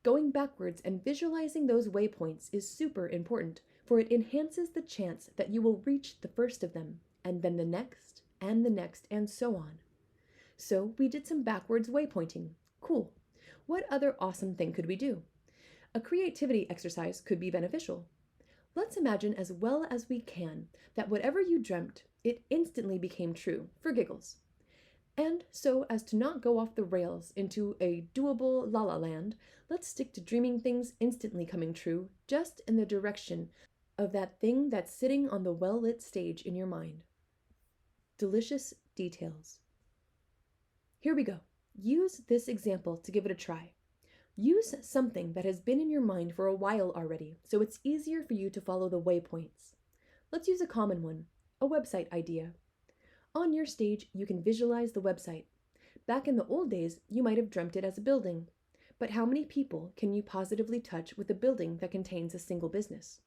Going backwards and visualizing those waypoints is super important, for it enhances the chance that you will reach the first of them, and then the next, and so on. So we did some backwards waypointing. Cool. What other awesome thing could we do? A creativity exercise could be beneficial. Let's imagine as well as we can that whatever you dreamt, it instantly became true, for giggles. And so as to not go off the rails into a doable la-la land, let's stick to dreaming things instantly coming true, just in the direction of that thing that's sitting on the well-lit stage in your mind. Delicious details. Here we go. Use this example to give it a try. Use something that has been in your mind for a while already, so it's easier for you to follow the waypoints. Let's use a common one, a website idea. On your stage, you can visualize the website. Back in the old days, you might have dreamt it as a building. But how many people can you positively touch with a building that contains a single business?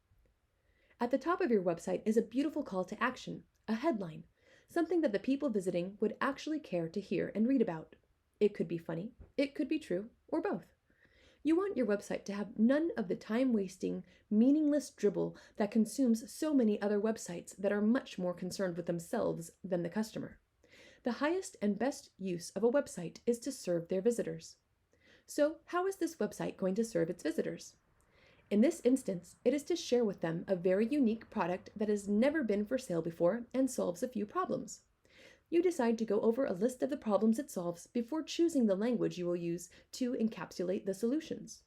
At the top of your website is a beautiful call to action, a headline, something that the people visiting would actually care to hear and read about. It could be funny, it could be true, or both. You want your website to have none of the time-wasting, meaningless dribble that consumes so many other websites that are much more concerned with themselves than the customer. The highest and best use of a website is to serve their visitors. So, how is this website going to serve its visitors? In this instance, it is to share with them a very unique product that has never been for sale before and solves a few problems. You decide to go over a list of the problems it solves before choosing the language you will use to encapsulate the solutions.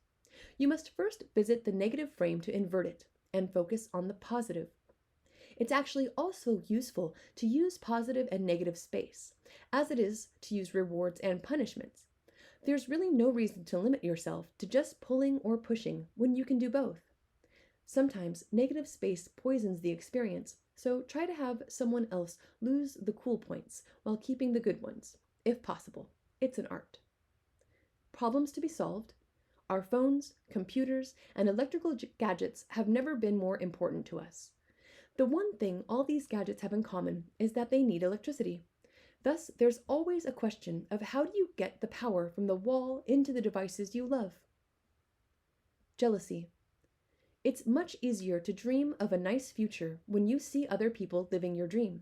You must first visit the negative frame to invert it and focus on the positive. It's actually also useful to use positive and negative space, as it is to use rewards and punishments. There's really no reason to limit yourself to just pulling or pushing when you can do both. Sometimes negative space poisons the experience, so try to have someone else lose the cool points while keeping the good ones, if possible. It's an art. Problems to be solved. Our phones, computers, and electrical gadgets have never been more important to us. The one thing all these gadgets have in common is that they need electricity. Thus, there's always a question of how do you get the power from the wall into the devices you love? Jealousy. It's much easier to dream of a nice future when you see other people living your dream.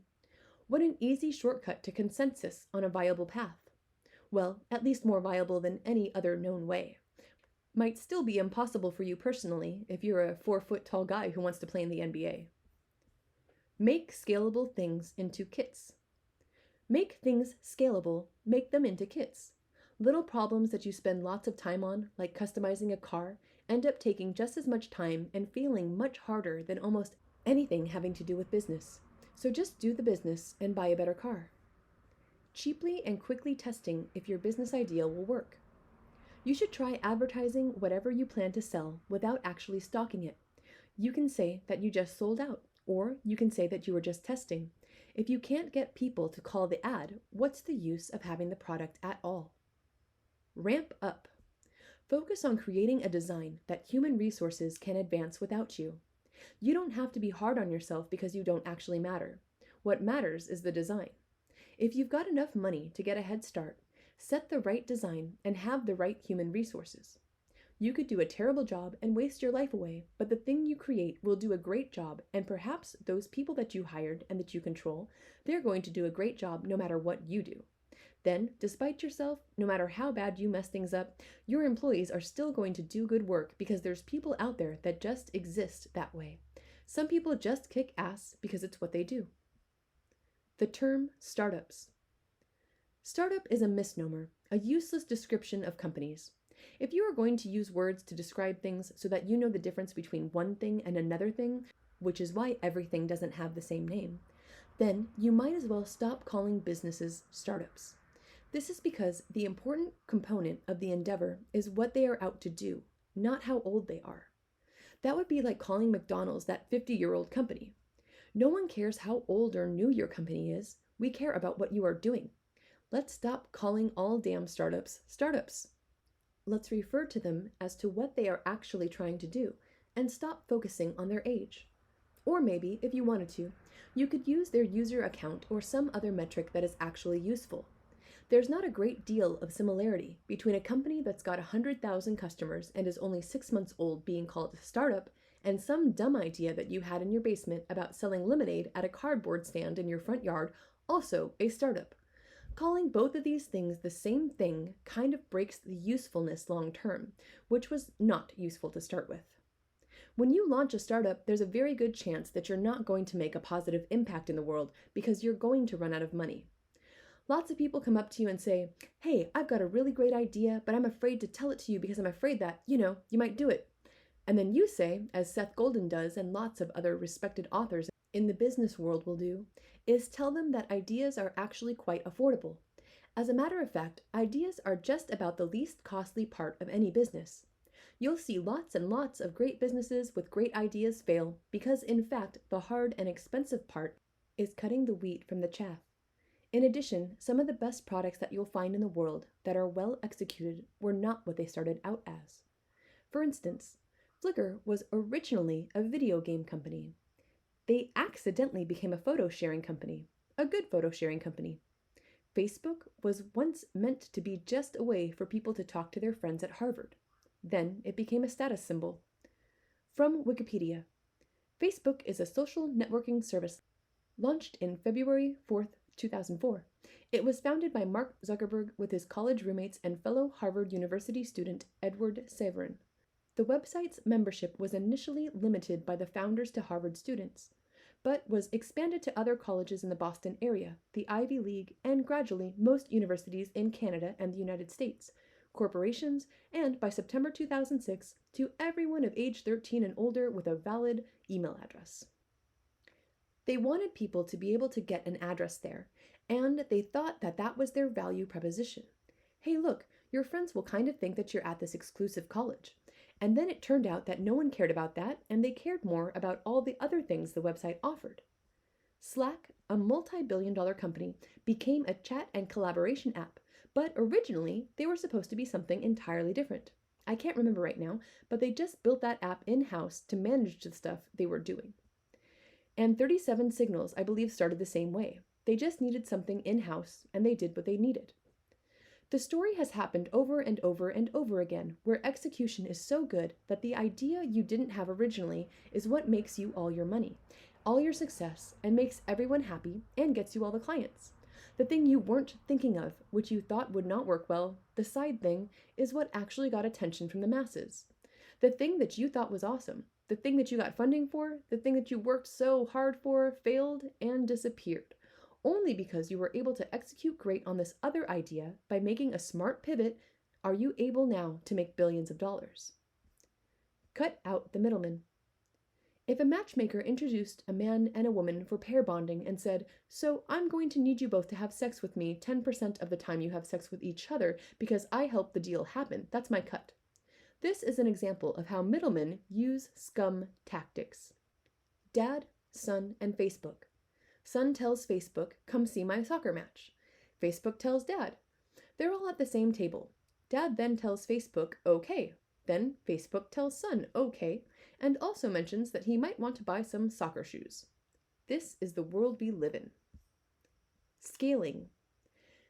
What an easy shortcut to consensus on a viable path. Well, at least more viable than any other known way. Might still be impossible for you personally if you're a 4-foot tall guy who wants to play in the NBA. Make scalable things into kits. Make things scalable, make them into kits. Little problems that you spend lots of time on, like customizing a car, end up taking just as much time and feeling much harder than almost anything having to do with business. So just do the business and buy a better car. Cheaply and quickly testing if your business idea will work. You should try advertising whatever you plan to sell without actually stocking it. You can say that you just sold out, or you can say that you were just testing. If you can't get people to call the ad, what's the use of having the product at all? Ramp up. Focus on creating a design that human resources can advance without you. You don't have to be hard on yourself because you don't actually matter. What matters is the design. If you've got enough money to get a head start, set the right design and have the right human resources. You could do a terrible job and waste your life away, but the thing you create will do a great job, and perhaps those people that you hired and that you control, they're going to do a great job no matter what you do. Then, despite yourself, no matter how bad you mess things up, your employees are still going to do good work because there's people out there that just exist that way. Some people just kick ass because it's what they do. The term startups. Startup is a misnomer, a useless description of companies. If you are going to use words to describe things so that you know the difference between one thing and another thing, which is why everything doesn't have the same name, then you might as well stop calling businesses startups. This is because the important component of the endeavor is what they are out to do, not how old they are. That would be like calling McDonald's that 50-year-old company. No one cares how old or new your company is. We care about what you are doing. Let's stop calling all damn startups startups. Let's refer to them as to what they are actually trying to do and stop focusing on their age. Or maybe, if you wanted to, you could use their user account or some other metric that is actually useful. There's not a great deal of similarity between a company that's got 100,000 customers and is only 6 months old being called a startup and some dumb idea that you had in your basement about selling lemonade at a cardboard stand in your front yard, also a startup. Calling both of these things the same thing kind of breaks the usefulness long term, which was not useful to start with. When you launch a startup, there's a very good chance that you're not going to make a positive impact in the world because you're going to run out of money. Lots of people come up to you and say, "Hey, I've got a really great idea, but I'm afraid to tell it to you because I'm afraid that, you might do it." And then you say, as Seth Godin does and lots of other respected authors in the business world will do, is tell them that ideas are actually quite affordable. As a matter of fact, ideas are just about the least costly part of any business. You'll see lots and lots of great businesses with great ideas fail because, in fact, the hard and expensive part is cutting the wheat from the chaff. In addition, some of the best products that you'll find in the world that are well executed were not what they started out as. For instance, Flickr was originally a video game company. They accidentally became a photo sharing company, a good photo sharing company. Facebook was once meant to be just a way for people to talk to their friends at Harvard. Then it became a status symbol. From Wikipedia, Facebook is a social networking service launched in February 4th, 2004. It was founded by Mark Zuckerberg with his college roommates and fellow Harvard University student Edward Severin. The website's membership was initially limited by the founders to Harvard students, but was expanded to other colleges in the Boston area, the Ivy League, and gradually most universities in Canada and the United States, corporations, and by September 2006, to everyone of age 13 and older with a valid email address. They wanted people to be able to get an address there, and they thought that that was their value proposition. Hey, look, your friends will kind of think that you're at this exclusive college. And then it turned out that no one cared about that, and they cared more about all the other things the website offered. Slack, a multi-billion-dollar company, became a chat and collaboration app, but originally they were supposed to be something entirely different. I can't remember right now, but they just built that app in-house to manage the stuff they were doing. And 37 Signals, I believe, started the same way. They just needed something in-house, and they did what they needed. The story has happened over and over and over again, where execution is so good that the idea you didn't have originally is what makes you all your money, all your success, and makes everyone happy and gets you all the clients. The thing you weren't thinking of, which you thought would not work well, the side thing, is what actually got attention from the masses. The thing that you thought was awesome, the thing that you got funding for, the thing that you worked so hard for, failed and disappeared. Only because you were able to execute great on this other idea by making a smart pivot are you able now to make billions of dollars. Cut out the middleman. If a matchmaker introduced a man and a woman for pair bonding and said, "So I'm going to need you both to have sex with me 10% of the time you have sex with each other because I helped the deal happen, that's my cut." This is an example of how middlemen use scum tactics. Dad, son, and Facebook. Son tells Facebook, "Come see my soccer match." Facebook tells Dad. They're all at the same table. Dad then tells Facebook, "Okay." Then Facebook tells son, "Okay," and also mentions that he might want to buy some soccer shoes. This is the world we live in. Scaling.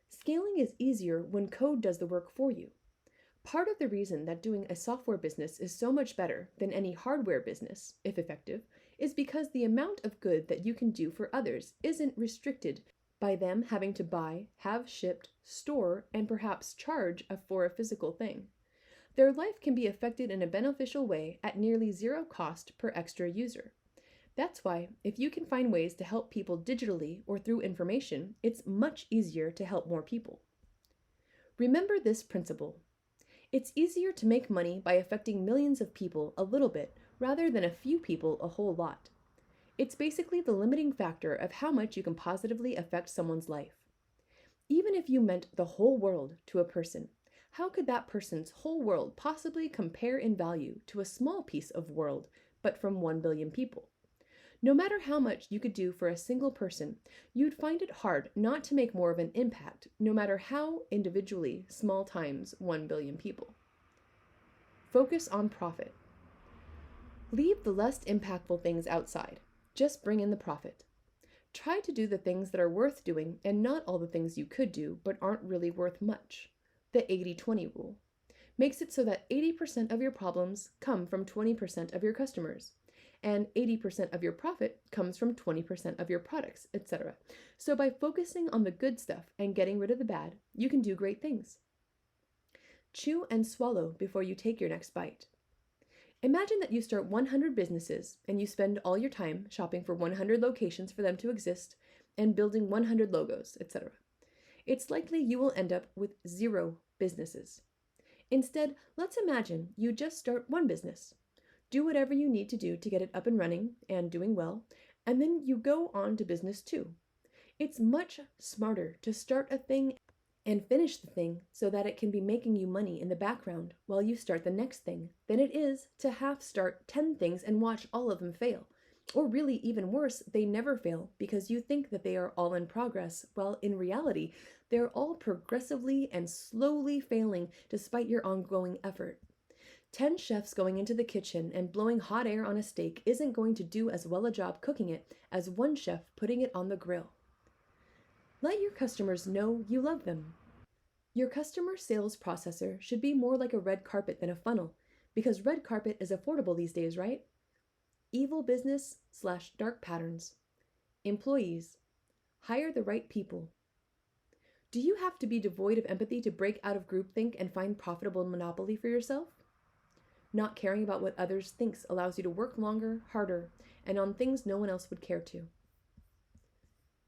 Scaling is easier when code does the work for you. Part of the reason that doing a software business is so much better than any hardware business, if effective, is because the amount of good that you can do for others isn't restricted by them having to buy, have shipped, store, and perhaps charge for a physical thing. Their life can be affected in a beneficial way at nearly zero cost per extra user. That's why, if you can find ways to help people digitally or through information, it's much easier to help more people. Remember this principle. It's easier to make money by affecting millions of people a little bit rather than a few people a whole lot. It's basically the limiting factor of how much you can positively affect someone's life. Even if you meant the whole world to a person, how could that person's whole world possibly compare in value to a small piece of world, but from 1 billion people? No matter how much you could do for a single person, you'd find it hard not to make more of an impact, no matter how individually small times 1 billion people. Focus on profit. Leave the less impactful things outside. Just bring in the profit. Try to do the things that are worth doing and not all the things you could do but aren't really worth much. The 80-20 rule makes it so that 80% of your problems come from 20% of your customers, and 80% of your profit comes from 20% of your products, etc. So by focusing on the good stuff and getting rid of the bad, you can do great things. Chew and swallow before you take your next bite. Imagine that you start 100 businesses and you spend all your time shopping for 100 locations for them to exist and building 100 logos, etc. It's likely you will end up with 0 businesses. Instead, let's imagine you just start one business. Do whatever you need to do to get it up and running and doing well, and then you go on to business 2. It's much smarter to start a thing and finish the thing so that it can be making you money in the background while you start the next thing than it is to half start 10 things and watch all of them fail. Or really even worse, they never fail because you think that they are all in progress, while in reality, they're all progressively and slowly failing despite your ongoing effort. 10 chefs going into the kitchen and blowing hot air on a steak isn't going to do as well a job cooking it as one chef putting it on the grill. Let your customers know you love them. Your customer sales processor should be more like a red carpet than a funnel, because red carpet is affordable these days, right? Evil business/dark patterns. Employees. Hire the right people. Do you have to be devoid of empathy to break out of groupthink and find profitable monopoly for yourself? Not caring about what others think allows you to work longer, harder, and on things no one else would care to.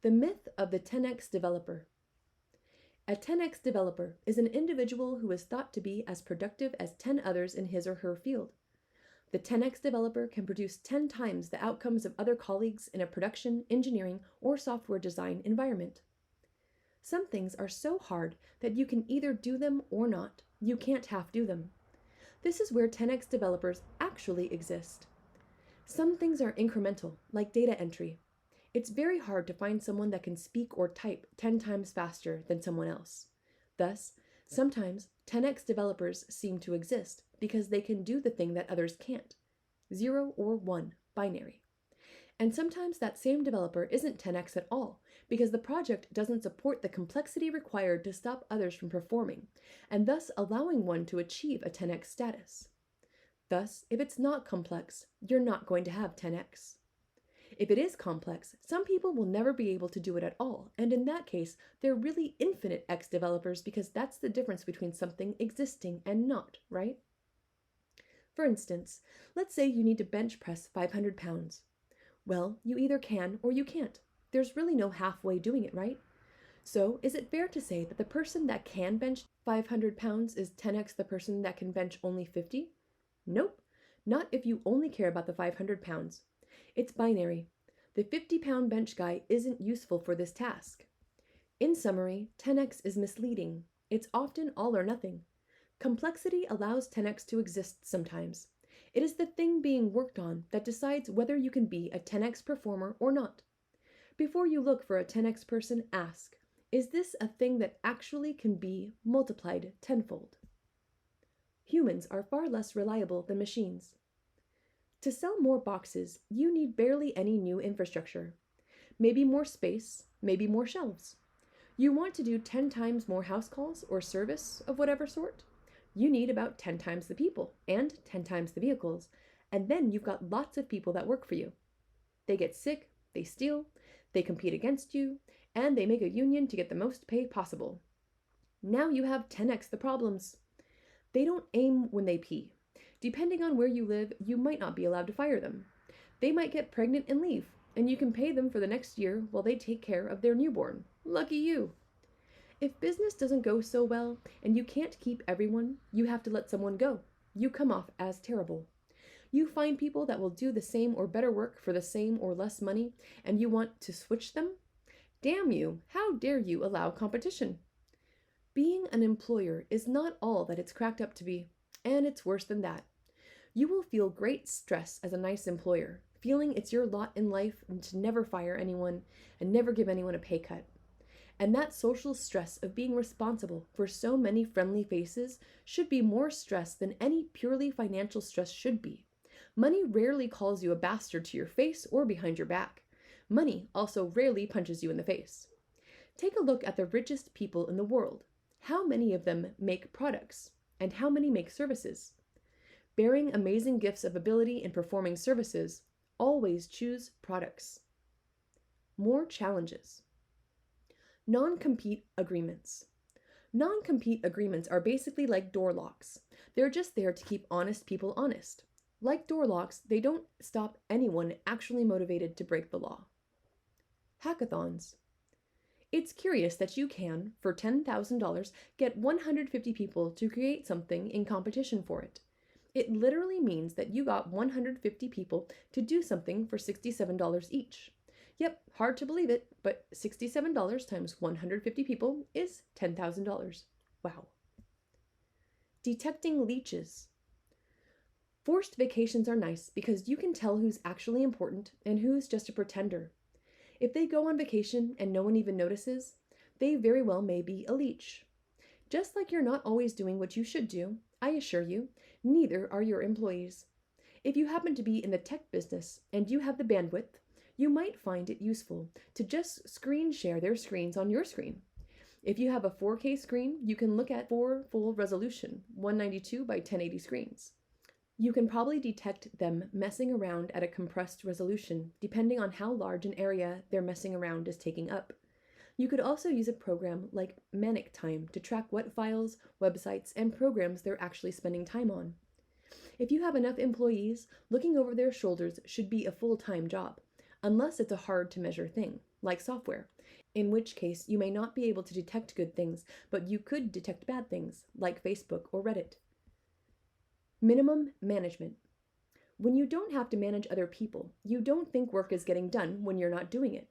The myth of the 10x developer. A 10x developer is an individual who is thought to be as productive as 10 others in his or her field. The 10x developer can produce 10 times the outcomes of other colleagues in a production, engineering, or software design environment. Some things are so hard that you can either do them or not. You can't half do them. This is where 10x developers actually exist. Some things are incremental, like data entry. It's very hard to find someone that can speak or type 10 times faster than someone else. Thus, sometimes 10x developers seem to exist because they can do the thing that others can't. 0 or 1, binary. And sometimes that same developer isn't 10x at all because the project doesn't support the complexity required to stop others from performing, and thus allowing one to achieve a 10x status. Thus, if it's not complex, you're not going to have 10x. If it is complex, some people will never be able to do it at all, and in that case, they're really infinite X developers because that's the difference between something existing and not, right? For instance, let's say you need to bench press 500 pounds. Well, you either can or you can't. There's really no halfway doing it, right? So, is it fair to say that the person that can bench 500 pounds is 10x the person that can bench only 50? Nope, not if you only care about the 500 pounds. It's binary. The 50-pound bench guy isn't useful for this task. In summary, 10x is misleading. It's often all or nothing. Complexity allows 10x to exist sometimes. It is the thing being worked on that decides whether you can be a 10x performer or not. Before you look for a 10x person, ask, is this a thing that actually can be multiplied tenfold? Humans are far less reliable than machines. To sell more boxes, you need barely any new infrastructure. Maybe more space, maybe more shelves. You want to do 10 times more house calls or service of whatever sort? You need about 10 times the people and 10 times the vehicles, and then you've got lots of people that work for you. They get sick, they steal, they compete against you, and they make a union to get the most pay possible. Now you have 10x the problems. They don't aim when they pee. Depending on where you live, you might not be allowed to fire them. They might get pregnant and leave, and you can pay them for the next year while they take care of their newborn. Lucky you. If business doesn't go so well, and you can't keep everyone, you have to let someone go. You come off as terrible. You find people that will do the same or better work for the same or less money, and you want to switch them? Damn you, how dare you allow competition? Being an employer is not all that it's cracked up to be, and it's worse than that. You will feel great stress as a nice employer, feeling it's your lot in life to never fire anyone and never give anyone a pay cut. And that social stress of being responsible for so many friendly faces should be more stress than any purely financial stress should be. Money rarely calls you a bastard to your face or behind your back. Money also rarely punches you in the face. Take a look at the richest people in the world. How many of them make products? And how many make services? Bearing amazing gifts of ability in performing services, always choose products. More challenges. Non-compete agreements. Non-compete agreements are basically like door locks. They're just there to keep honest people honest. Like door locks, they don't stop anyone actually motivated to break the law. Hackathons. It's curious that you can, for $10,000, get 150 people to create something in competition for it. It literally means that you got 150 people to do something for $67 each. Yep, hard to believe it, but $67 times 150 people is $10,000. Wow. Detecting leeches. Forced vacations are nice because you can tell who's actually important and who's just a pretender. If they go on vacation and no one even notices, they very well may be a leech. Just like you're not always doing what you should do, I assure you, neither are your employees. If you happen to be in the tech business and you have the bandwidth, you might find it useful to just screen share their screens on your screen. If you have a 4K screen, you can look at 4 full resolution, 192 by 1080 screens. You can probably detect them messing around at a compressed resolution, depending on how large an area they're messing around is taking up. You could also use a program like Manic Time to track what files, websites, and programs they're actually spending time on. If you have enough employees, looking over their shoulders should be a full-time job, unless it's a hard-to-measure thing, like software, in which case you may not be able to detect good things, but you could detect bad things, like Facebook or Reddit. Minimum management. When you don't have to manage other people, you don't think work is getting done when you're not doing it.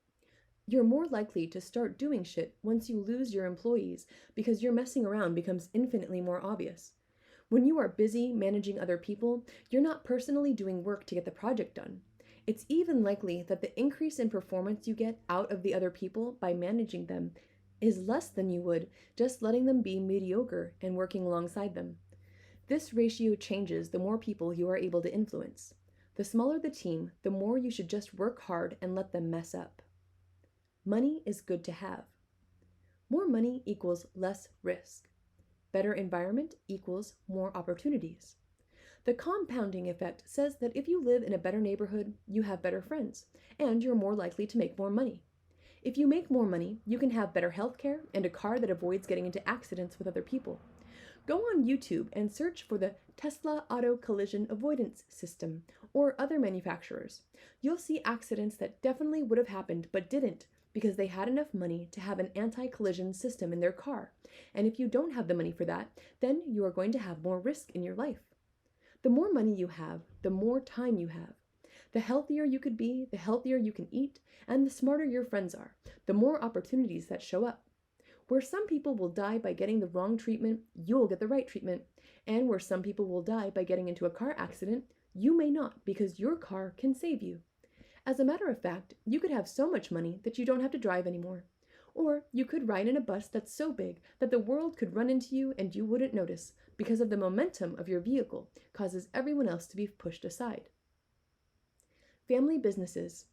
You're more likely to start doing shit once you lose your employees because your messing around becomes infinitely more obvious. When you are busy managing other people, you're not personally doing work to get the project done. It's even likely that the increase in performance you get out of the other people by managing them is less than you would just letting them be mediocre and working alongside them. This ratio changes the more people you are able to influence. The smaller the team, the more you should just work hard and let them mess up. Money is good to have. More money equals less risk. Better environment equals more opportunities. The compounding effect says that if you live in a better neighborhood, you have better friends, and you're more likely to make more money. If you make more money, you can have better healthcare and a car that avoids getting into accidents with other people. Go on YouTube and search for the Tesla Auto Collision Avoidance System or other manufacturers. You'll see accidents that definitely would have happened but didn't because they had enough money to have an anti-collision system in their car. And if you don't have the money for that, then you are going to have more risk in your life. The more money you have, the more time you have. The healthier you could be, the healthier you can eat, and the smarter your friends are, the more opportunities that show up. Where some people will die by getting the wrong treatment, you'll get the right treatment. And where some people will die by getting into a car accident, you may not because your car can save you. As a matter of fact, you could have so much money that you don't have to drive anymore. Or you could ride in a bus that's so big that the world could run into you and you wouldn't notice because of the momentum of your vehicle causes everyone else to be pushed aside. Family businesses.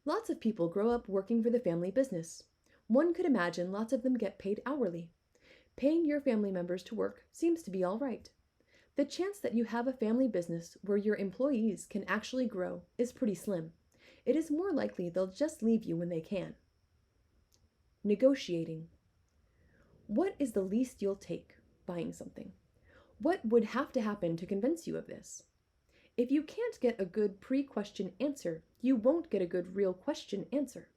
Lots of people grow up working for the family business. One could imagine lots of them get paid hourly. Paying your family members to work seems to be all right. The chance that you have a family business where your employees can actually grow is pretty slim. It is more likely they'll just leave you when they can. Negotiating. What is the least you'll take buying something? What would have to happen to convince you of this? If you can't get a good pre-question answer, you won't get a good real question answer.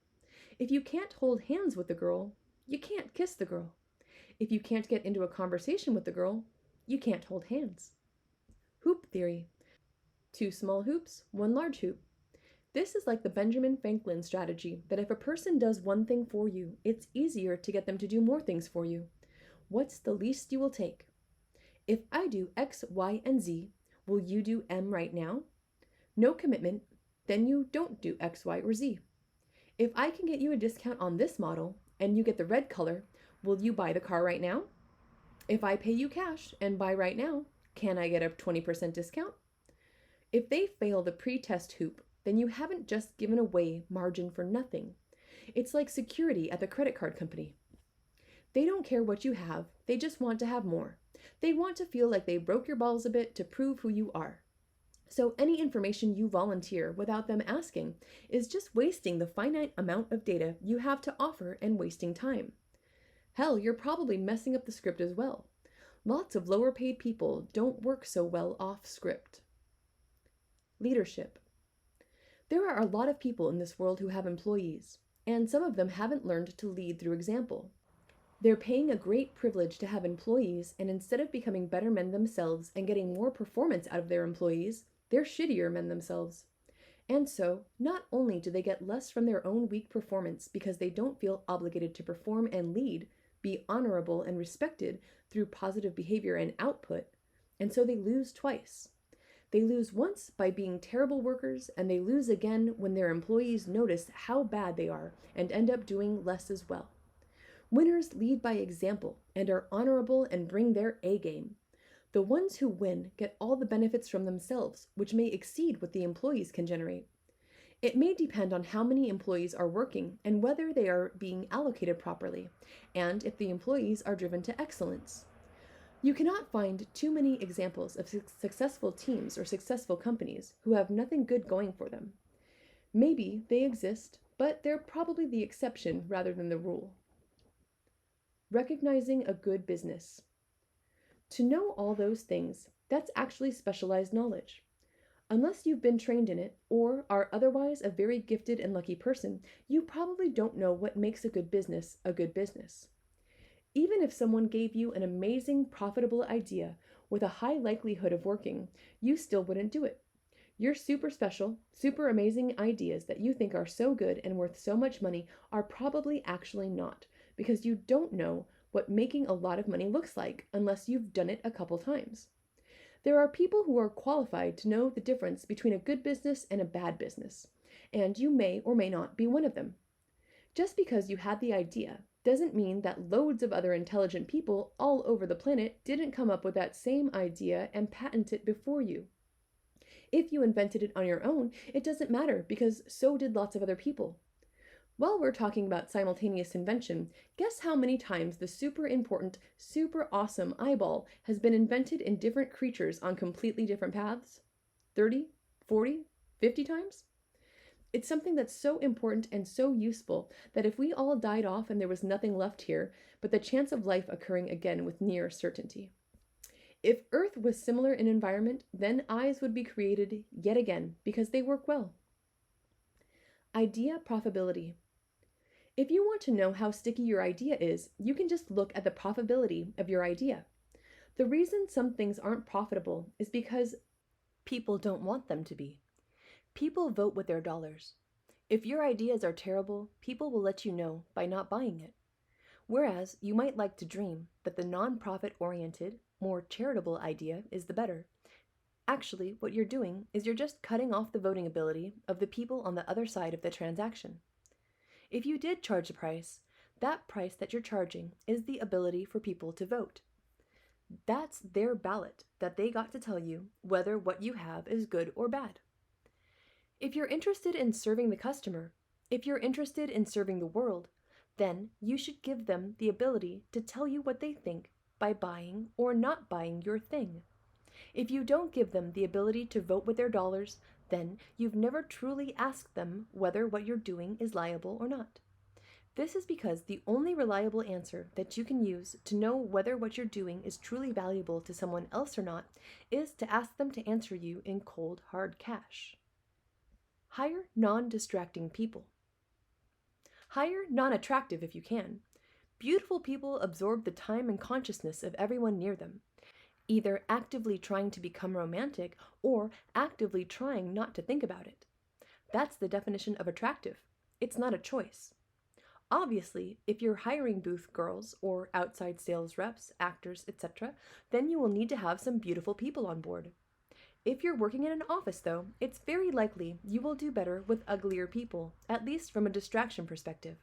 If you can't hold hands with the girl, you can't kiss the girl. If you can't get into a conversation with the girl, you can't hold hands. Hoop theory. 2 small hoops, 1 large hoop. This is like the Benjamin Franklin strategy that if a person does one thing for you, it's easier to get them to do more things for you. What's the least you will take? If I do X, Y, and Z, will you do M right now? No commitment, then you don't do X, Y, or Z. If I can get you a discount on this model and you get the red color, will you buy the car right now? If I pay you cash and buy right now, can I get a 20% discount? If they fail the pre-test hoop, then you haven't just given away margin for nothing. It's like security at the credit card company. They don't care what you have, they just want to have more. They want to feel like they broke your balls a bit to prove who you are. So any information you volunteer without them asking is just wasting the finite amount of data you have to offer and wasting time. Hell, you're probably messing up the script as well. Lots of lower paid people don't work so well off script. Leadership. There are a lot of people in this world who have employees, and some of them haven't learned to lead through example. They're paying a great privilege to have employees, and instead of becoming better men themselves and getting more performance out of their employees, they're shittier men themselves. And so, not only do they get less from their own weak performance because they don't feel obligated to perform and lead, be honorable and respected through positive behavior and output, and so they lose twice. They lose once by being terrible workers, and they lose again when their employees notice how bad they are and end up doing less as well. Winners lead by example and are honorable and bring their A game. The ones who win get all the benefits from themselves, which may exceed what the employees can generate. It may depend on how many employees are working and whether they are being allocated properly, and if the employees are driven to excellence. You cannot find too many examples of successful teams or successful companies who have nothing good going for them. Maybe they exist, but they're probably the exception rather than the rule. Recognizing a good business. To know all those things, that's actually specialized knowledge. Unless you've been trained in it, or are otherwise a very gifted and lucky person, you probably don't know what makes a good business a good business. Even if someone gave you an amazing, profitable idea with a high likelihood of working, you still wouldn't do it. Your super special, super amazing ideas that you think are so good and worth so much money are probably actually not, because you don't know what making a lot of money looks like unless you've done it a couple times. There are people who are qualified to know the difference between a good business and a bad business, and you may or may not be one of them. Just because you had the idea doesn't mean that loads of other intelligent people all over the planet didn't come up with that same idea and patent it before you. If you invented it on your own, it doesn't matter because so did lots of other people. While we're talking about simultaneous invention, guess how many times the super important, super awesome eyeball has been invented in different creatures on completely different paths? 30, 40, 50 times? It's something that's so important and so useful that if we all died off and there was nothing left here but the chance of life occurring again with near certainty. If Earth was similar in environment, then eyes would be created yet again because they work well. Idea profitability. If you want to know how sticky your idea is, you can just look at the profitability of your idea. The reason some things aren't profitable is because people don't want them to be. People vote with their dollars. If your ideas are terrible, people will let you know by not buying it. Whereas you might like to dream that the non-profit-oriented, more charitable idea is the better. Actually, what you're doing is you're just cutting off the voting ability of the people on the other side of the transaction. If you did charge a price, that price that you're charging is the ability for people to vote. That's their ballot that they got to tell you whether what you have is good or bad. If you're interested in serving the customer, if you're interested in serving the world, then you should give them the ability to tell you what they think by buying or not buying your thing. If you don't give them the ability to vote with their dollars, then you've never truly asked them whether what you're doing is liable or not. This is because the only reliable answer that you can use to know whether what you're doing is truly valuable to someone else or not is to ask them to answer you in cold, hard cash. Hire non-distracting people. Hire non-attractive if you can. Beautiful people absorb the time and consciousness of everyone near them, either actively trying to become romantic or actively trying not to think about it. That's the definition of attractive. It's not a choice. Obviously, if you're hiring booth girls or outside sales reps, actors, etc., then you will need to have some beautiful people on board. If you're working in an office, though, it's very likely you will do better with uglier people, at least from a distraction perspective.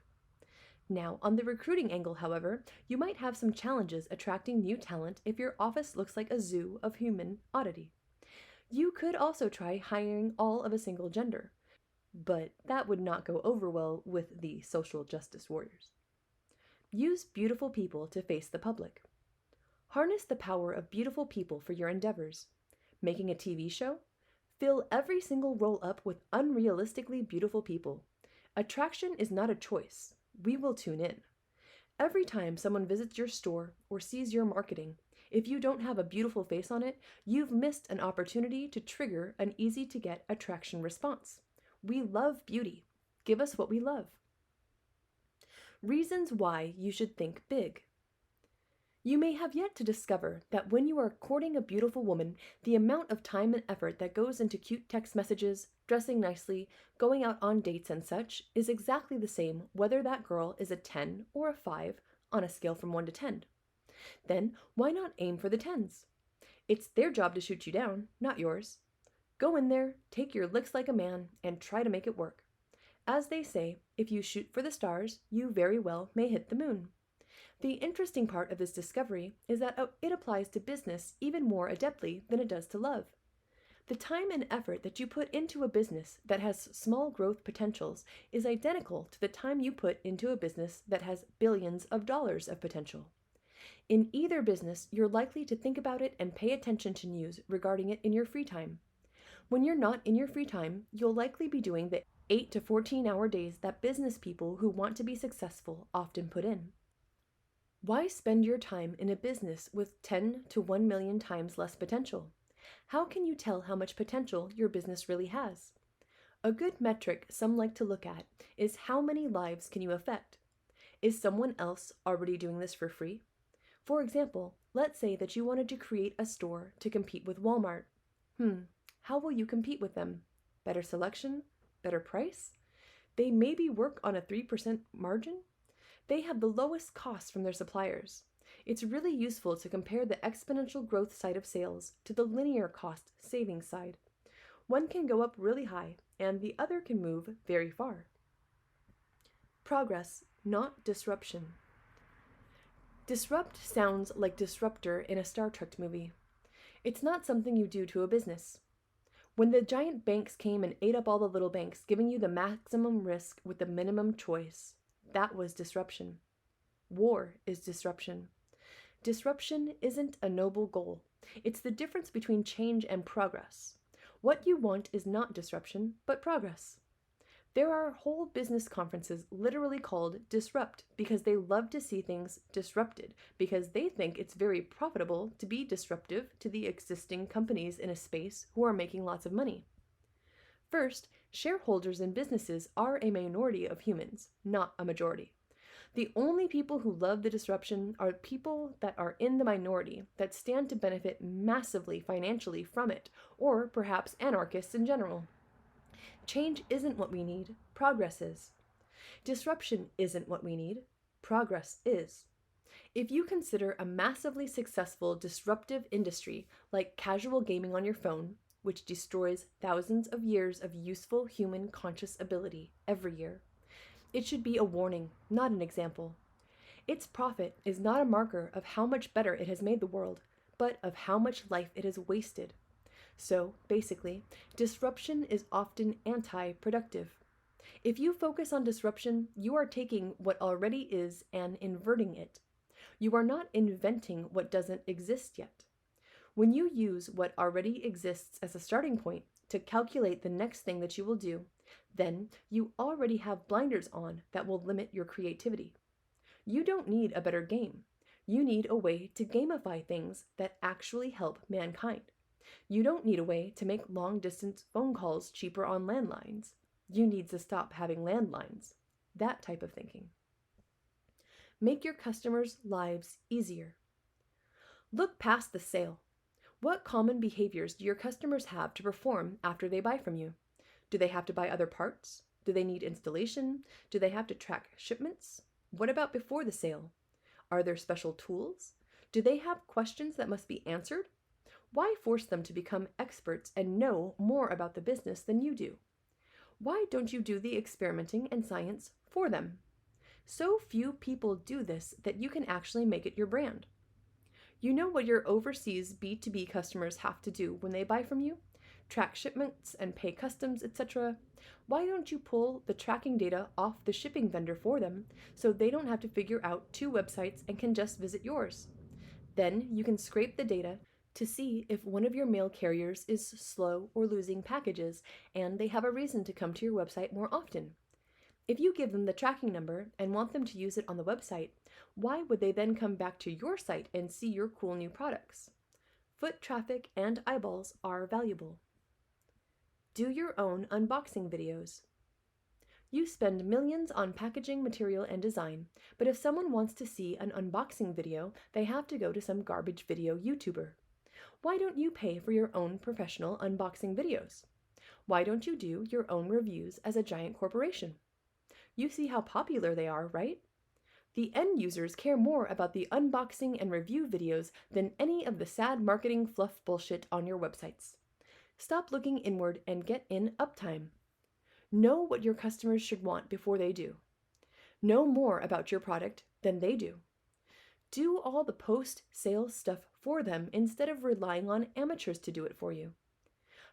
Now, on the recruiting angle, however, you might have some challenges attracting new talent if your office looks like a zoo of human oddity. You could also try hiring all of a single gender, but that would not go over well with the social justice warriors. Use beautiful people to face the public. Harness the power of beautiful people for your endeavors. Making a TV show? Fill every single role up with unrealistically beautiful people. Attraction is not a choice. We will tune in. Every time someone visits your store or sees your marketing, if you don't have a beautiful face on it, you've missed an opportunity to trigger an easy-to-get attraction response. We love beauty. Give us what we love. Reasons why you should think big. You may have yet to discover that when you are courting a beautiful woman, the amount of time and effort that goes into cute text messages, dressing nicely, going out on dates and such is exactly the same whether that girl is a 10 or a 5 on a scale from 1 to 10. Then why not aim for the 10s? It's their job to shoot you down, not yours. Go in there, take your licks like a man, and try to make it work. As they say, if you shoot for the stars, you very well may hit the moon. The interesting part of this discovery is that it applies to business even more adeptly than it does to love. The time and effort that you put into a business that has small growth potentials is identical to the time you put into a business that has billions of dollars of potential. In either business, you're likely to think about it and pay attention to news regarding it in your free time. When you're not in your free time, you'll likely be doing the 8 to 14-hour days that business people who want to be successful often put in. Why spend your time in a business with 10 to 1 million times less potential? How can you tell how much potential your business really has? A good metric some like to look at is how many lives can you affect? Is someone else already doing this for free? For example, let's say that you wanted to create a store to compete with Walmart. How will you compete with them? Better selection? Better price? They maybe work on a 3% margin? They have the lowest costs from their suppliers. It's really useful to compare the exponential growth side of sales to the linear cost savings side. One can go up really high, and the other can move very far. Progress, not disruption. Disrupt sounds like disruptor in a Star Trek movie. It's not something you do to a business. When the giant banks came and ate up all the little banks, giving you the maximum risk with the minimum choice, that was disruption. War is disruption. Disruption isn't a noble goal. It's the difference between change and progress. What you want is not disruption, but progress. There are whole business conferences literally called Disrupt because they love to see things disrupted, because they think it's very profitable to be disruptive to the existing companies in a space who are making lots of money. First, shareholders in businesses are a minority of humans, not a majority. The only people who love the disruption are people that are in the minority, that stand to benefit massively financially from it, or perhaps anarchists in general. Change isn't what we need, progress is. Disruption isn't what we need, progress is. If you consider a massively successful disruptive industry like casual gaming on your phone, which destroys thousands of years of useful human conscious ability every year, it should be a warning, not an example. Its profit is not a marker of how much better it has made the world, but of how much life it has wasted. So, basically, disruption is often anti-productive. If you focus on disruption, you are taking what already is and inverting it. You are not inventing what doesn't exist yet. When you use what already exists as a starting point to calculate the next thing that you will do, then you already have blinders on that will limit your creativity. You don't need a better game. You need a way to gamify things that actually help mankind. You don't need a way to make long-distance phone calls cheaper on landlines. You need to stop having landlines. That type of thinking. Make your customers' lives easier. Look past the sale. What common behaviors do your customers have to perform after they buy from you? Do they have to buy other parts? Do they need installation? Do they have to track shipments? What about before the sale? Are there special tools? Do they have questions that must be answered? Why force them to become experts and know more about the business than you do? Why don't you do the experimenting and science for them? So few people do this that you can actually make it your brand. You know what your overseas B2B customers have to do when they buy from you? Track shipments and pay customs, etc. Why don't you pull the tracking data off the shipping vendor for them so they don't have to figure out 2 websites and can just visit yours? Then you can scrape the data to see if one of your mail carriers is slow or losing packages and they have a reason to come to your website more often. If you give them the tracking number and want them to use it on the website, why would they then come back to your site and see your cool new products? Foot traffic and eyeballs are valuable. Do your own unboxing videos. You spend millions on packaging material and design, but if someone wants to see an unboxing video, they have to go to some garbage video YouTuber. Why don't you pay for your own professional unboxing videos? Why don't you do your own reviews as a giant corporation? You see how popular they are, right? The end users care more about the unboxing and review videos than any of the sad marketing fluff bullshit on your websites. Stop looking inward and get in uptime. Know what your customers should want before they do. Know more about your product than they do. Do all the post-sale stuff for them instead of relying on amateurs to do it for you.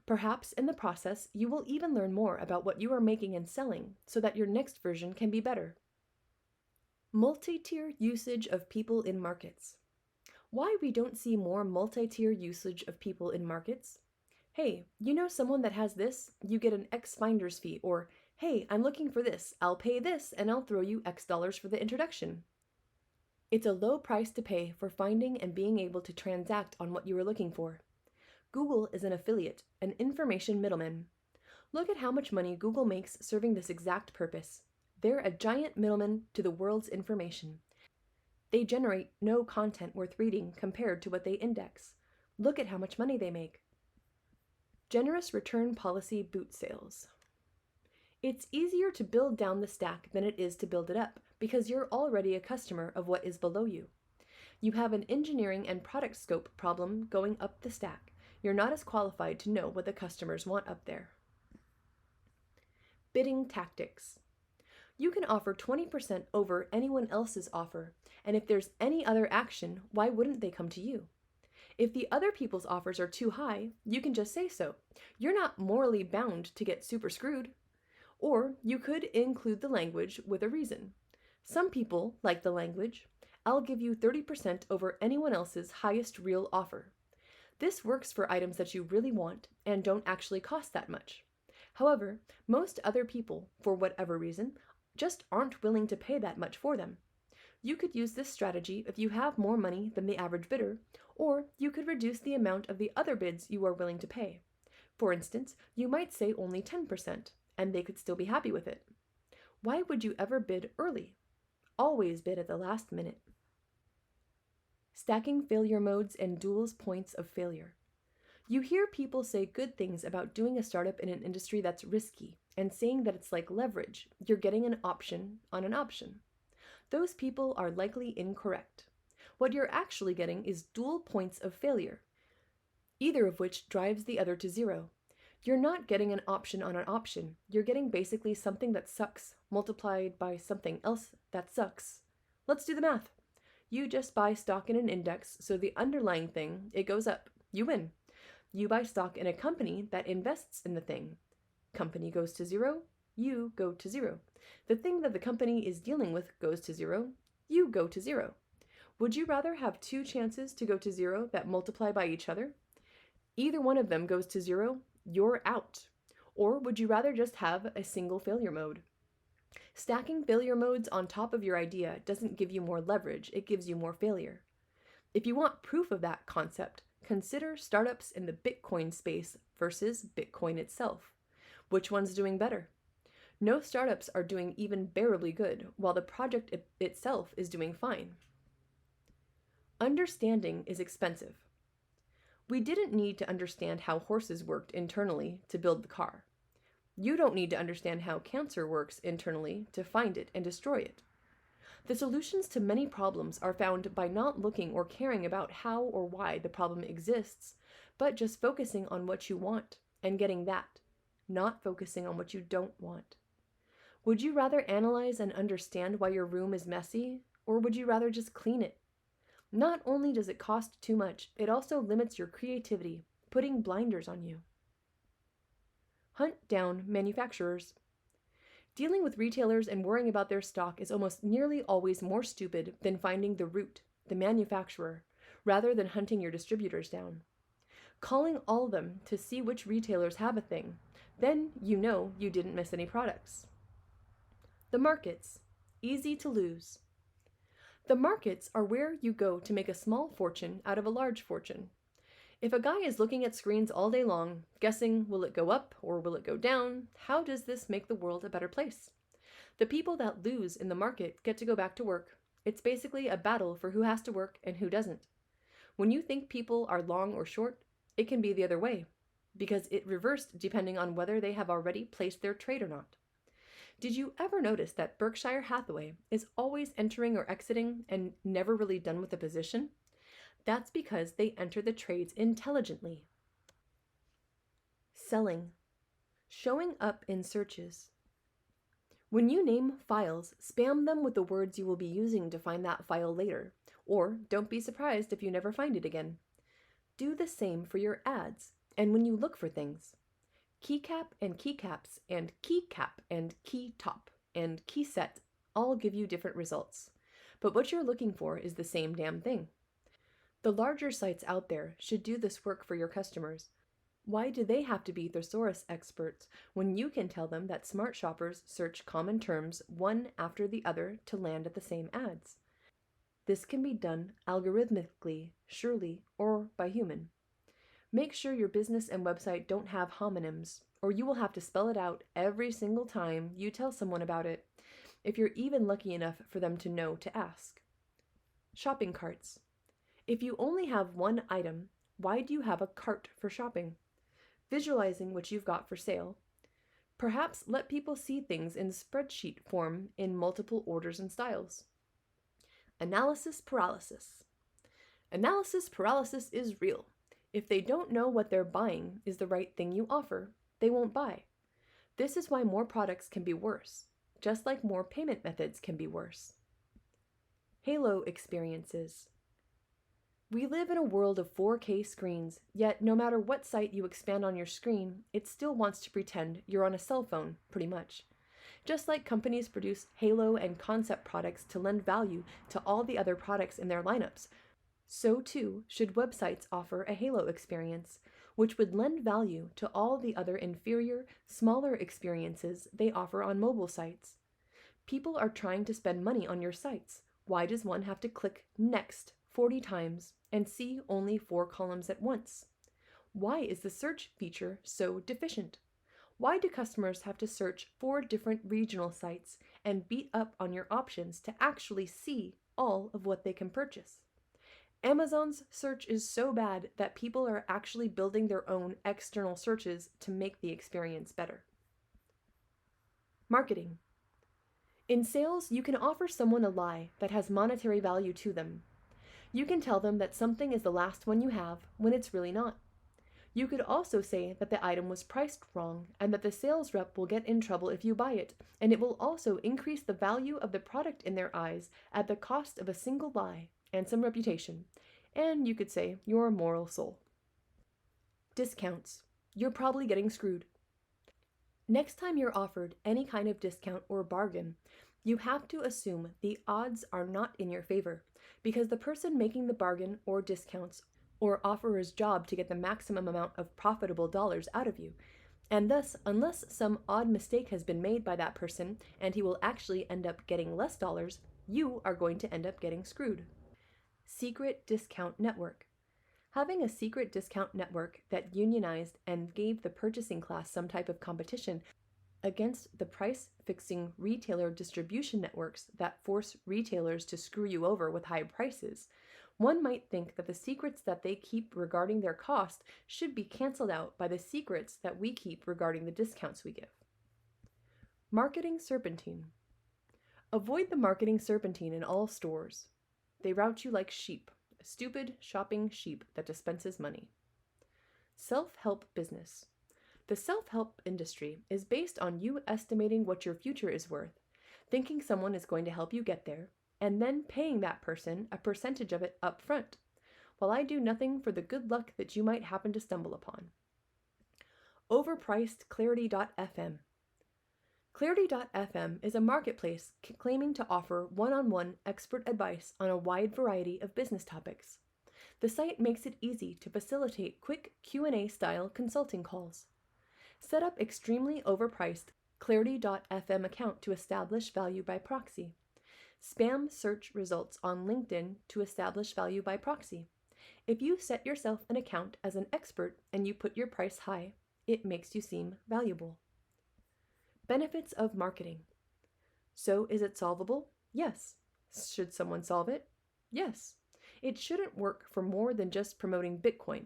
Perhaps in the process, you will even learn more about what you are making and selling so that your next version can be better. Multi-tier usage of people in markets. Why we don't see more multi-tier usage of people in markets? Hey, you know someone that has this? You get an X finder's fee, or hey, I'm looking for this, I'll pay this and I'll throw you X dollars for the introduction. It's a low price to pay for finding and being able to transact on what you are looking for. Google is an affiliate, an information middleman. Look at how much money Google makes serving this exact purpose. They're a giant middleman to the world's information. They generate no content worth reading compared to what they index. Look at how much money they make. Generous return policy boot sales. It's easier to build down the stack than it is to build it up because you're already a customer of what is below you. You have an engineering and product scope problem going up the stack. You're not as qualified to know what the customers want up there. Bidding tactics. You can offer 20% over anyone else's offer, and if there's any other action, why wouldn't they come to you? If the other people's offers are too high, you can just say so. You're not morally bound to get super screwed. Or you could include the language with a reason. Some people like the language, I'll give you 30% over anyone else's highest real offer. This works for items that you really want and don't actually cost that much. However, most other people, for whatever reason, just aren't willing to pay that much for them. You could use this strategy if you have more money than the average bidder, or you could reduce the amount of the other bids you are willing to pay. For instance, you might say only 10%, and they could still be happy with it. Why would you ever bid early? Always bid at the last minute. Stacking failure modes and duals points of failure. You hear people say good things about doing a startup in an industry that's risky and saying that it's like leverage. You're getting an option on an option. Those people are likely incorrect. What you're actually getting is dual points of failure, either of which drives the other to zero. You're not getting an option on an option. You're getting basically something that sucks multiplied by something else that sucks. Let's do the math. You just buy stock in an index, so the underlying thing, it goes up. You win. You buy stock in a company that invests in the thing. Company goes to zero, you go to zero. The thing that the company is dealing with goes to zero, you go to zero. Would you rather have two chances to go to zero that multiply by each other? Either one of them goes to zero, you're out. Or would you rather just have a single failure mode? Stacking failure modes on top of your idea doesn't give you more leverage, it gives you more failure. If you want proof of that concept, consider startups in the Bitcoin space versus Bitcoin itself. Which one's doing better? No startups are doing even bearably good, while the project itself is doing fine. Understanding is expensive. We didn't need to understand how horses worked internally to build the car. You don't need to understand how cancer works internally to find it and destroy it. The solutions to many problems are found by not looking or caring about how or why the problem exists, but just focusing on what you want and getting that, not focusing on what you don't want. Would you rather analyze and understand why your room is messy, or would you rather just clean it? Not only does it cost too much, it also limits your creativity, putting blinders on you. Hunt down manufacturers. Dealing with retailers and worrying about their stock is almost nearly always more stupid than finding the root, the manufacturer, rather than hunting your distributors down. Calling all of them to see which retailers have a thing, then you know you didn't miss any products. The markets. Easy to lose. The markets are where you go to make a small fortune out of a large fortune. If a guy is looking at screens all day long, guessing will it go up or will it go down, how does this make the world a better place? The people that lose in the market get to go back to work. It's basically a battle for who has to work and who doesn't. When you think people are long or short, it can be the other way, because it reversed depending on whether they have already placed their trade or not. Did you ever notice that Berkshire Hathaway is always entering or exiting and never really done with a position? That's because they enter the trades intelligently. Selling. Showing up in searches. When you name files, spam them with the words you will be using to find that file later, or don't be surprised if you never find it again. Do the same for your ads, and when you look for things. Keycap and keycaps and keycap and keytop and keyset all give you different results, but what you're looking for is the same damn thing. The larger sites out there should do this work for your customers. Why do they have to be thesaurus experts when you can tell them that smart shoppers search common terms one after the other to land at the same ads? This can be done algorithmically, surely, or by human. Make sure your business and website don't have homonyms, or you will have to spell it out every single time you tell someone about it, if you're even lucky enough for them to know to ask. Shopping carts. If you only have one item, why do you have a cart for shopping? visualizing what you've got for sale. Perhaps let people see things in spreadsheet form in multiple orders and styles. Analysis paralysis. Analysis paralysis is real. If they don't know what they're buying is the right thing you offer, they won't buy. This is why more products can be worse, just like more payment methods can be worse. Halo experiences. We live in a world of 4K screens, yet no matter what site you expand on your screen, it still wants to pretend you're on a cell phone, pretty much. Just like companies produce Halo and concept products to lend value to all the other products in their lineups, so too should websites offer a Halo experience, which would lend value to all the other inferior, smaller experiences they offer on mobile sites. People are trying to spend money on your sites. Why does one have to click Next 40 times and see only 4 columns at once? Why is the search feature so deficient? Why do customers have to search 4 different regional sites and beat up on your options to actually see all of what they can purchase? Amazon's search is so bad that people are actually building their own external searches to make the experience better. Marketing. In sales, you can offer someone a lie that has monetary value to them. You can tell them that something is the last one you have when it's really not. You could also say that the item was priced wrong and that the sales rep will get in trouble if you buy it, and it will also increase the value of the product in their eyes at the cost of a single lie and some reputation. And you could say you're a moral soul. Discounts. You're probably getting screwed. Next time you're offered any kind of discount or bargain, you have to assume the odds are not in your favor, because the person making the bargain or discounts or offerer's job to get the maximum amount of profitable dollars out of you. And thus, unless some odd mistake has been made by that person and he will actually end up getting less dollars, you are going to end up getting screwed. Secret discount network. Having a secret discount network that unionized and gave the purchasing class some type of competition against the price-fixing retailer distribution networks that force retailers to screw you over with high prices, one might think that the secrets that they keep regarding their cost should be canceled out by the secrets that we keep regarding the discounts we give. Marketing serpentine. Avoid the marketing serpentine in all stores. They rout you like sheep. A stupid shopping sheep that dispenses money. Self-help business. The self-help industry is based on you estimating what your future is worth, thinking someone is going to help you get there, and then paying that person a percentage of it up front, while I do nothing for the good luck that you might happen to stumble upon. Overpriced Clarity.fm. Clarity.fm is a marketplace claiming to offer one-on-one expert advice on a wide variety of business topics. The site makes it easy to facilitate quick Q&A style consulting calls. Set up extremely overpriced Clarity.fm account to establish value by proxy. Spam search results on LinkedIn to establish value by proxy. If you set yourself an account as an expert and you put your price high, it makes you seem valuable. Benefits of marketing. So is it solvable? Yes. Should someone solve it? Yes. It shouldn't work for more than just promoting Bitcoin,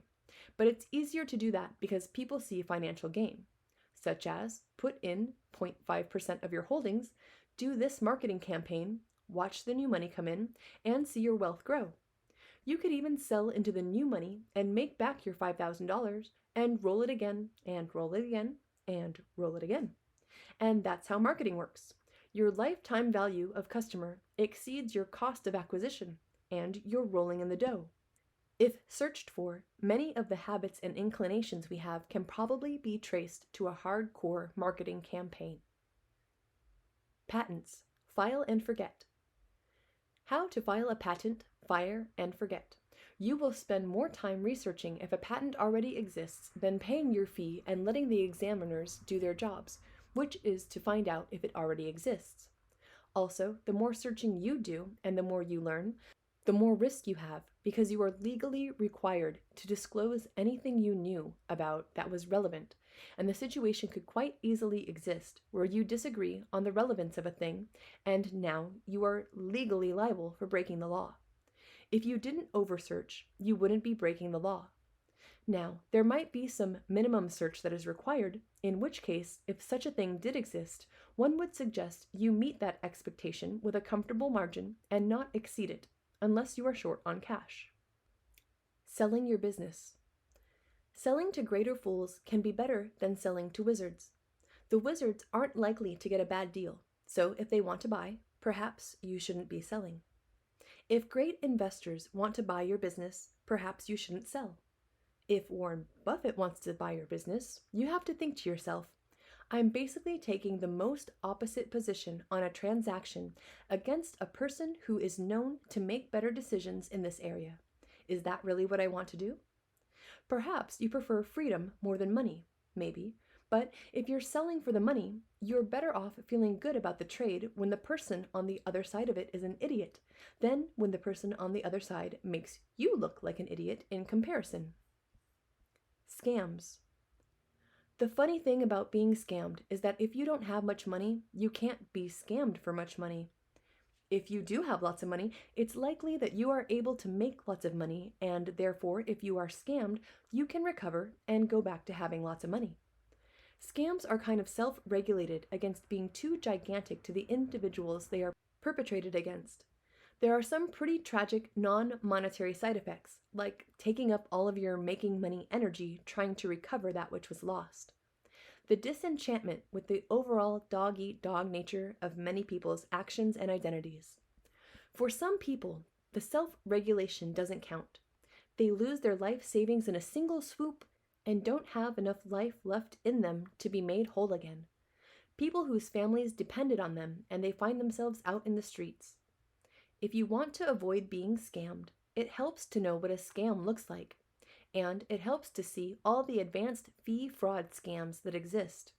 but it's easier to do that because people see financial gain, such as put in 0.5% of your holdings, do this marketing campaign, watch the new money come in, and see your wealth grow. You could even sell into the new money and make back your $5,000 and roll it again and roll it again and roll it again. And that's how marketing works. Your lifetime value of customer exceeds your cost of acquisition, and you're rolling in the dough. If searched for, many of the habits and inclinations we have can probably be traced to a hardcore marketing campaign. Patents. File and forget. How to file a patent, fire, and forget. You will spend more time researching if a patent already exists than paying your fee and letting the examiners do their jobs, which is to find out if it already exists. Also, the more searching you do and the more you learn, the more risk you have because you are legally required to disclose anything you knew about that was relevant, and the situation could quite easily exist where you disagree on the relevance of a thing, and now you are legally liable for breaking the law. If you didn't oversearch, you wouldn't be breaking the law. Now, there might be some minimum search that is required, in which case, if such a thing did exist, one would suggest you meet that expectation with a comfortable margin and not exceed it, unless you are short on cash. Selling your business. Selling to greater fools can be better than selling to wizards. The wizards aren't likely to get a bad deal, so if they want to buy, perhaps you shouldn't be selling. If great investors want to buy your business, perhaps you shouldn't sell. If Warren Buffett wants to buy your business, you have to think to yourself, I'm basically taking the most opposite position on a transaction against a person who is known to make better decisions in this area. Is that really what I want to do? Perhaps you prefer freedom more than money, maybe, but if you're selling for the money, you're better off feeling good about the trade when the person on the other side of it is an idiot than when the person on the other side makes you look like an idiot in comparison. Scams. The funny thing about being scammed is that if you don't have much money, you can't be scammed for much money. If you do have lots of money, it's likely that you are able to make lots of money, and therefore, if you are scammed, you can recover and go back to having lots of money. Scams are kind of self-regulated against being too gigantic to the individuals they are perpetrated against. There are some pretty tragic non-monetary side effects, like taking up all of your making money energy trying to recover that which was lost. The disenchantment with the overall dog-eat-dog nature of many people's actions and identities. For some people, the self-regulation doesn't count. They lose their life savings in a single swoop and don't have enough life left in them to be made whole again. People whose families depended on them and they find themselves out in the streets. If you want to avoid being scammed, it helps to know what a scam looks like, and it helps to see all the advanced fee fraud scams that exist.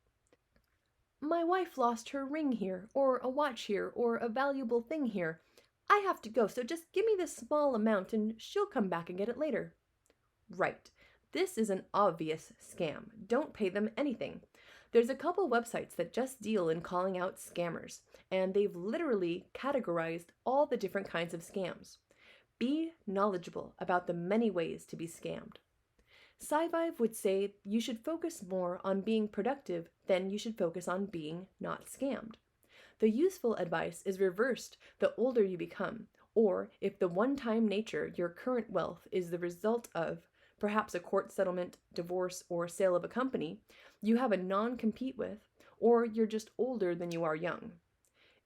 My wife lost her ring here, or a watch here, or a valuable thing here. I have to go, so just give me this small amount and she'll come back and get it later. Right. This is an obvious scam. Don't pay them anything. There's a couple websites that just deal in calling out scammers, and they've literally categorized all the different kinds of scams. Be knowledgeable about the many ways to be scammed. SciVive would say you should focus more on being productive than you should focus on being not scammed. The useful advice is reversed the older you become, or if the one-time nature your current wealth is the result of perhaps a court settlement, divorce, or sale of a company you have a non-compete with, or you're just older than you are young.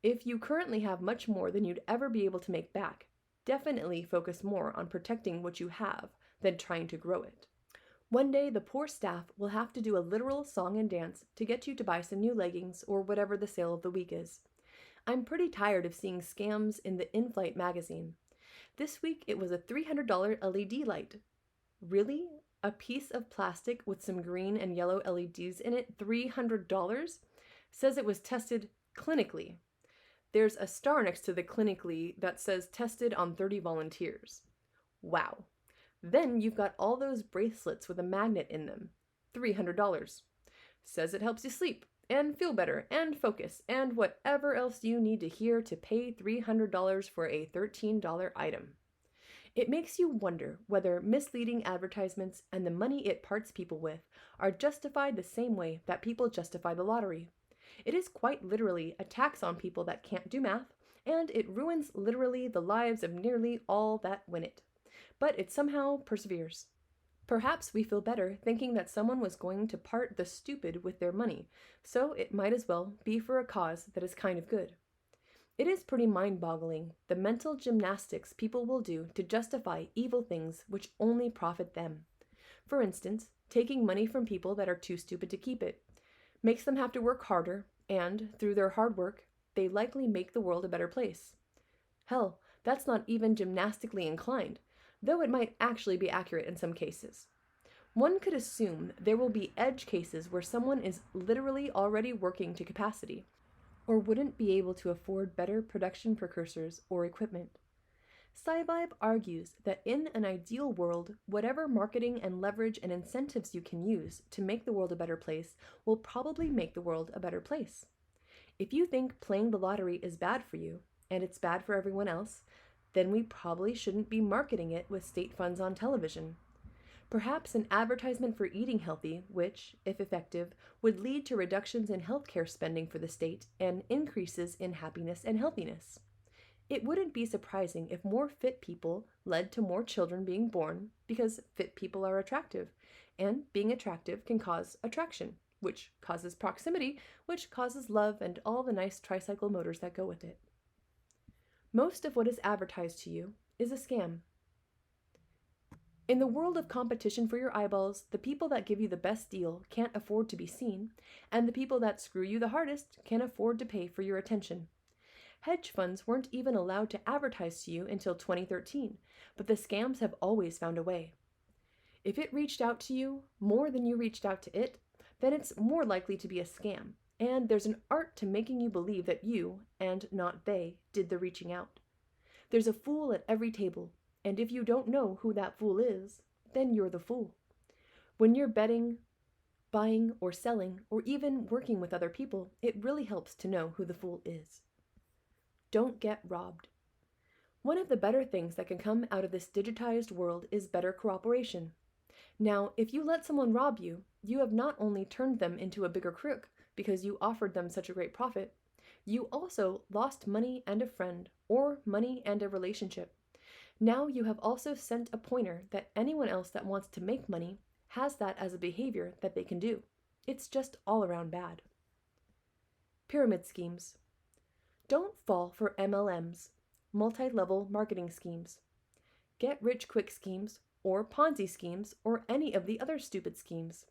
If you currently have much more than you'd ever be able to make back, definitely focus more on protecting what you have than trying to grow it. One day, the poor staff will have to do a literal song and dance to get you to buy some new leggings or whatever the sale of the week is. I'm pretty tired of seeing scams in the In-Flight magazine. This week, it was a $300 LED light. Really? A piece of plastic with some green and yellow LEDs in it, $300? Says it was tested clinically. There's a star next to the clinically that says tested on 30 volunteers. Wow. Then you've got all those bracelets with a magnet in them. $300. Says it helps you sleep and feel better and focus and whatever else you need to hear to pay $300 for a $13 item. It makes you wonder whether misleading advertisements and the money it parts people with are justified the same way that people justify the lottery. It is quite literally a tax on people that can't do math, and it ruins literally the lives of nearly all that win it. But it somehow perseveres. Perhaps we feel better thinking that someone was going to part the stupid with their money, so it might as well be for a cause that is kind of good. It is pretty mind-boggling, the mental gymnastics people will do to justify evil things which only profit them. For instance, taking money from people that are too stupid to keep it makes them have to work harder, and through their hard work, they likely make the world a better place. Hell, that's not even gymnastically inclined, though it might actually be accurate in some cases. One could assume there will be edge cases where someone is literally already working to capacity, or wouldn't be able to afford better production precursors or equipment. SciVive argues that in an ideal world, whatever marketing and leverage and incentives you can use to make the world a better place will probably make the world a better place. If you think playing the lottery is bad for you, and it's bad for everyone else, then we probably shouldn't be marketing it with state funds on television. Perhaps an advertisement for eating healthy, which, if effective, would lead to reductions in healthcare spending for the state and increases in happiness and healthiness. It wouldn't be surprising if more fit people led to more children being born because fit people are attractive, and being attractive can cause attraction, which causes proximity, which causes love and all the nice tricycle motors that go with it. Most of what is advertised to you is a scam. In the world of competition for your eyeballs, the people that give you the best deal can't afford to be seen, and the people that screw you the hardest can't afford to pay for your attention. Hedge funds weren't even allowed to advertise to you until 2013, but the scams have always found a way. If it reached out to you more than you reached out to it, then it's more likely to be a scam, and there's an art to making you believe that you, and not they, did the reaching out. There's a fool at every table, and if you don't know who that fool is, then you're the fool. When you're betting, buying, or selling, or even working with other people, it really helps to know who the fool is. Don't get robbed. One of the better things that can come out of this digitized world is better cooperation. Now, if you let someone rob you, you have not only turned them into a bigger crook because you offered them such a great profit, you also lost money and a friend, or money and a relationship. Now you have also sent a pointer that anyone else that wants to make money has that as a behavior that they can do. It's just all around bad. Pyramid schemes. Don't fall for MLMs, multi-level marketing schemes, get-rich-quick schemes, or Ponzi schemes, or any of the other stupid schemes.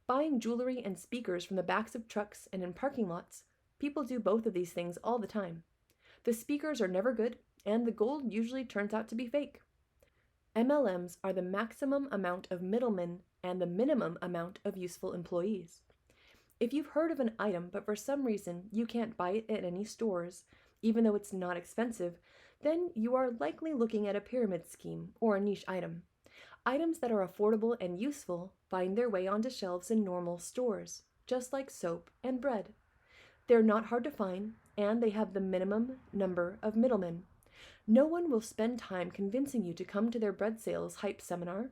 Buying jewelry and speakers from the backs of trucks and in parking lots, people do both of these things all the time. The speakers are never good, and the gold usually turns out to be fake. MLMs are the maximum amount of middlemen and the minimum amount of useful employees. If you've heard of an item but for some reason you can't buy it at any stores, even though it's not expensive, then you are likely looking at a pyramid scheme or a niche item. Items that are affordable and useful find their way onto shelves in normal stores, just like soap and bread. They're not hard to find, and they have the minimum number of middlemen. No one will spend time convincing you to come to their bread sales hype seminar,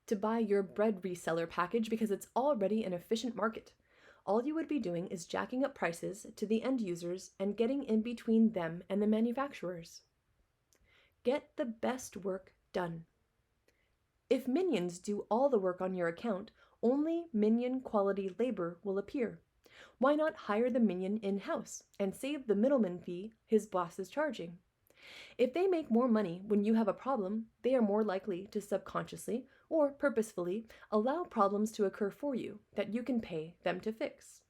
to buy your bread reseller package because it's already an efficient market. All you would be doing is jacking up prices to the end users and getting in between them and the manufacturers. Get the best work done. If minions do all the work on your account, only minion quality labor will appear. Why not hire the minion in-house and save the middleman fee his boss is charging? If they make more money when you have a problem, they are more likely to subconsciously or purposefully allow problems to occur for you that you can pay them to fix.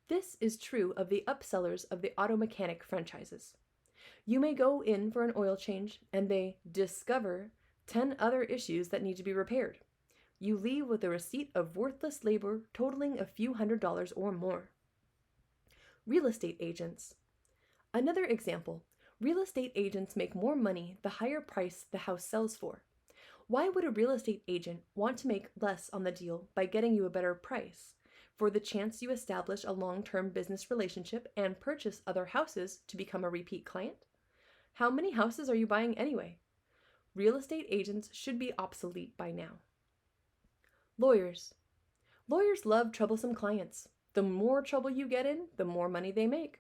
This is true of the upsellers of the auto mechanic franchises. You may go in for an oil change and they discover 10 other issues that need to be repaired. You leave with a receipt of worthless labor totaling a few $100s or more. Real estate agents. Another example. Real estate agents make more money the higher price the house sells for. Why would a real estate agent want to make less on the deal by getting you a better price? For the chance you establish a long-term business relationship and purchase other houses to become a repeat client? How many houses are you buying anyway? Real estate agents should be obsolete by now. Lawyers. Lawyers love troublesome clients. The more trouble you get in, the more money they make.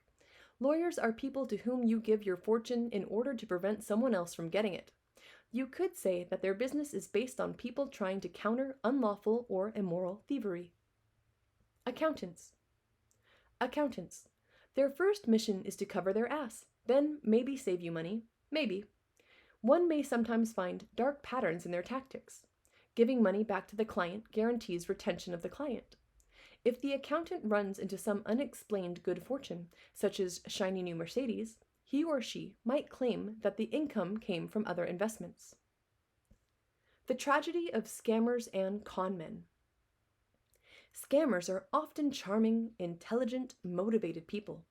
Lawyers are people to whom you give your fortune in order to prevent someone else from getting it. You could say that their business is based on people trying to counter unlawful or immoral thievery. Accountants. Accountants. Their first mission is to cover their ass, then maybe save you money, maybe. One may sometimes find dark patterns in their tactics. Giving money back to the client guarantees retention of the client. If the accountant runs into some unexplained good fortune, such as shiny new Mercedes, he or she might claim that the income came from other investments. The tragedy of scammers and con men. Scammers are often charming, intelligent, motivated people.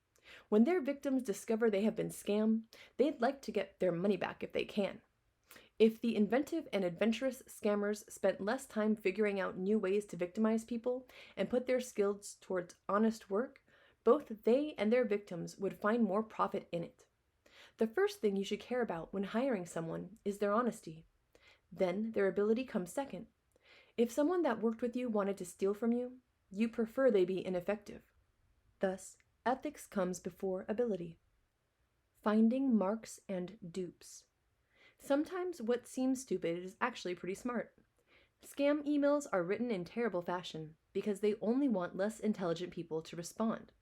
When their victims discover they have been scammed, they'd like to get their money back if they can. If the inventive and adventurous scammers spent less time figuring out new ways to victimize people and put their skills towards honest work, both they and their victims would find more profit in it. The first thing you should care about when hiring someone is their honesty. Then their ability comes second. If someone that worked with you wanted to steal from you, you prefer they be ineffective. Thus, ethics comes before ability. Finding marks and dupes. Sometimes what seems stupid is actually pretty smart. Scam emails are written in terrible fashion because they only want less intelligent people to respond.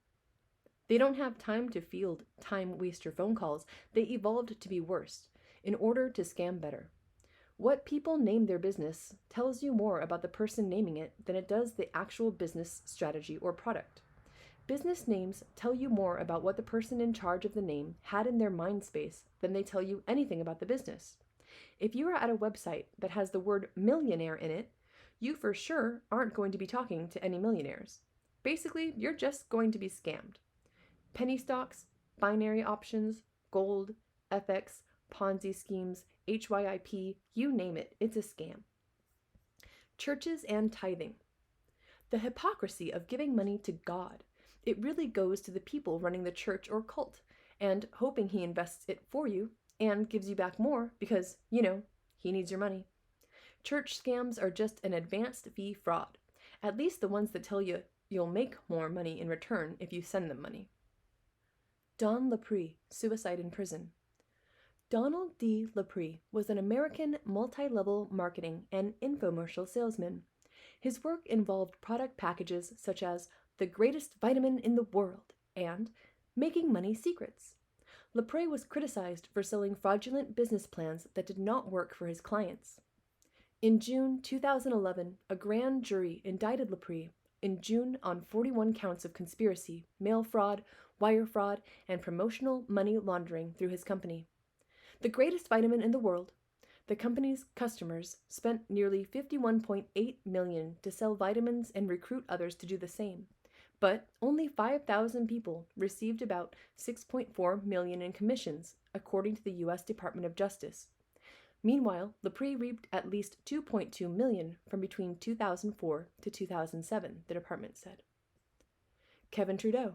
They don't have time to field time-waster phone calls. They evolved to be worse in order to scam better. What people name their business tells you more about the person naming it than it does the actual business strategy or product. Business names tell you more about what the person in charge of the name had in their mind space than they tell you anything about the business. If you are at a website that has the word millionaire in it, you for sure aren't going to be talking to any millionaires. Basically, you're just going to be scammed. Penny stocks, binary options, gold, FX, Ponzi schemes, HYIP, you name it, it's a scam. Churches and tithing. The hypocrisy of giving money to God. It really goes to the people running the church or cult and hoping he invests it for you and gives you back more because, he needs your money. Church scams are just an advanced fee fraud, at least the ones that tell you you'll make more money in return if you send them money. Don Lepre, suicide in prison. Donald D. Lepre was an American multi-level marketing and infomercial salesman. His work involved product packages such as the greatest vitamin in the world and making money secrets. Lepre was criticized for selling fraudulent business plans that did not work for his clients. In June 2011, a grand jury indicted Lepre in June on 41 counts of conspiracy, mail fraud, wire fraud, and promotional money laundering through his company. The greatest vitamin in the world, the company's customers spent nearly $51.8 million to sell vitamins and recruit others to do the same. But only 5,000 people received about $6.4 million in commissions, according to the U.S. Department of Justice. Meanwhile, Lepre reaped at least $2.2 million from between 2004 to 2007, the department said. Kevin Trudeau.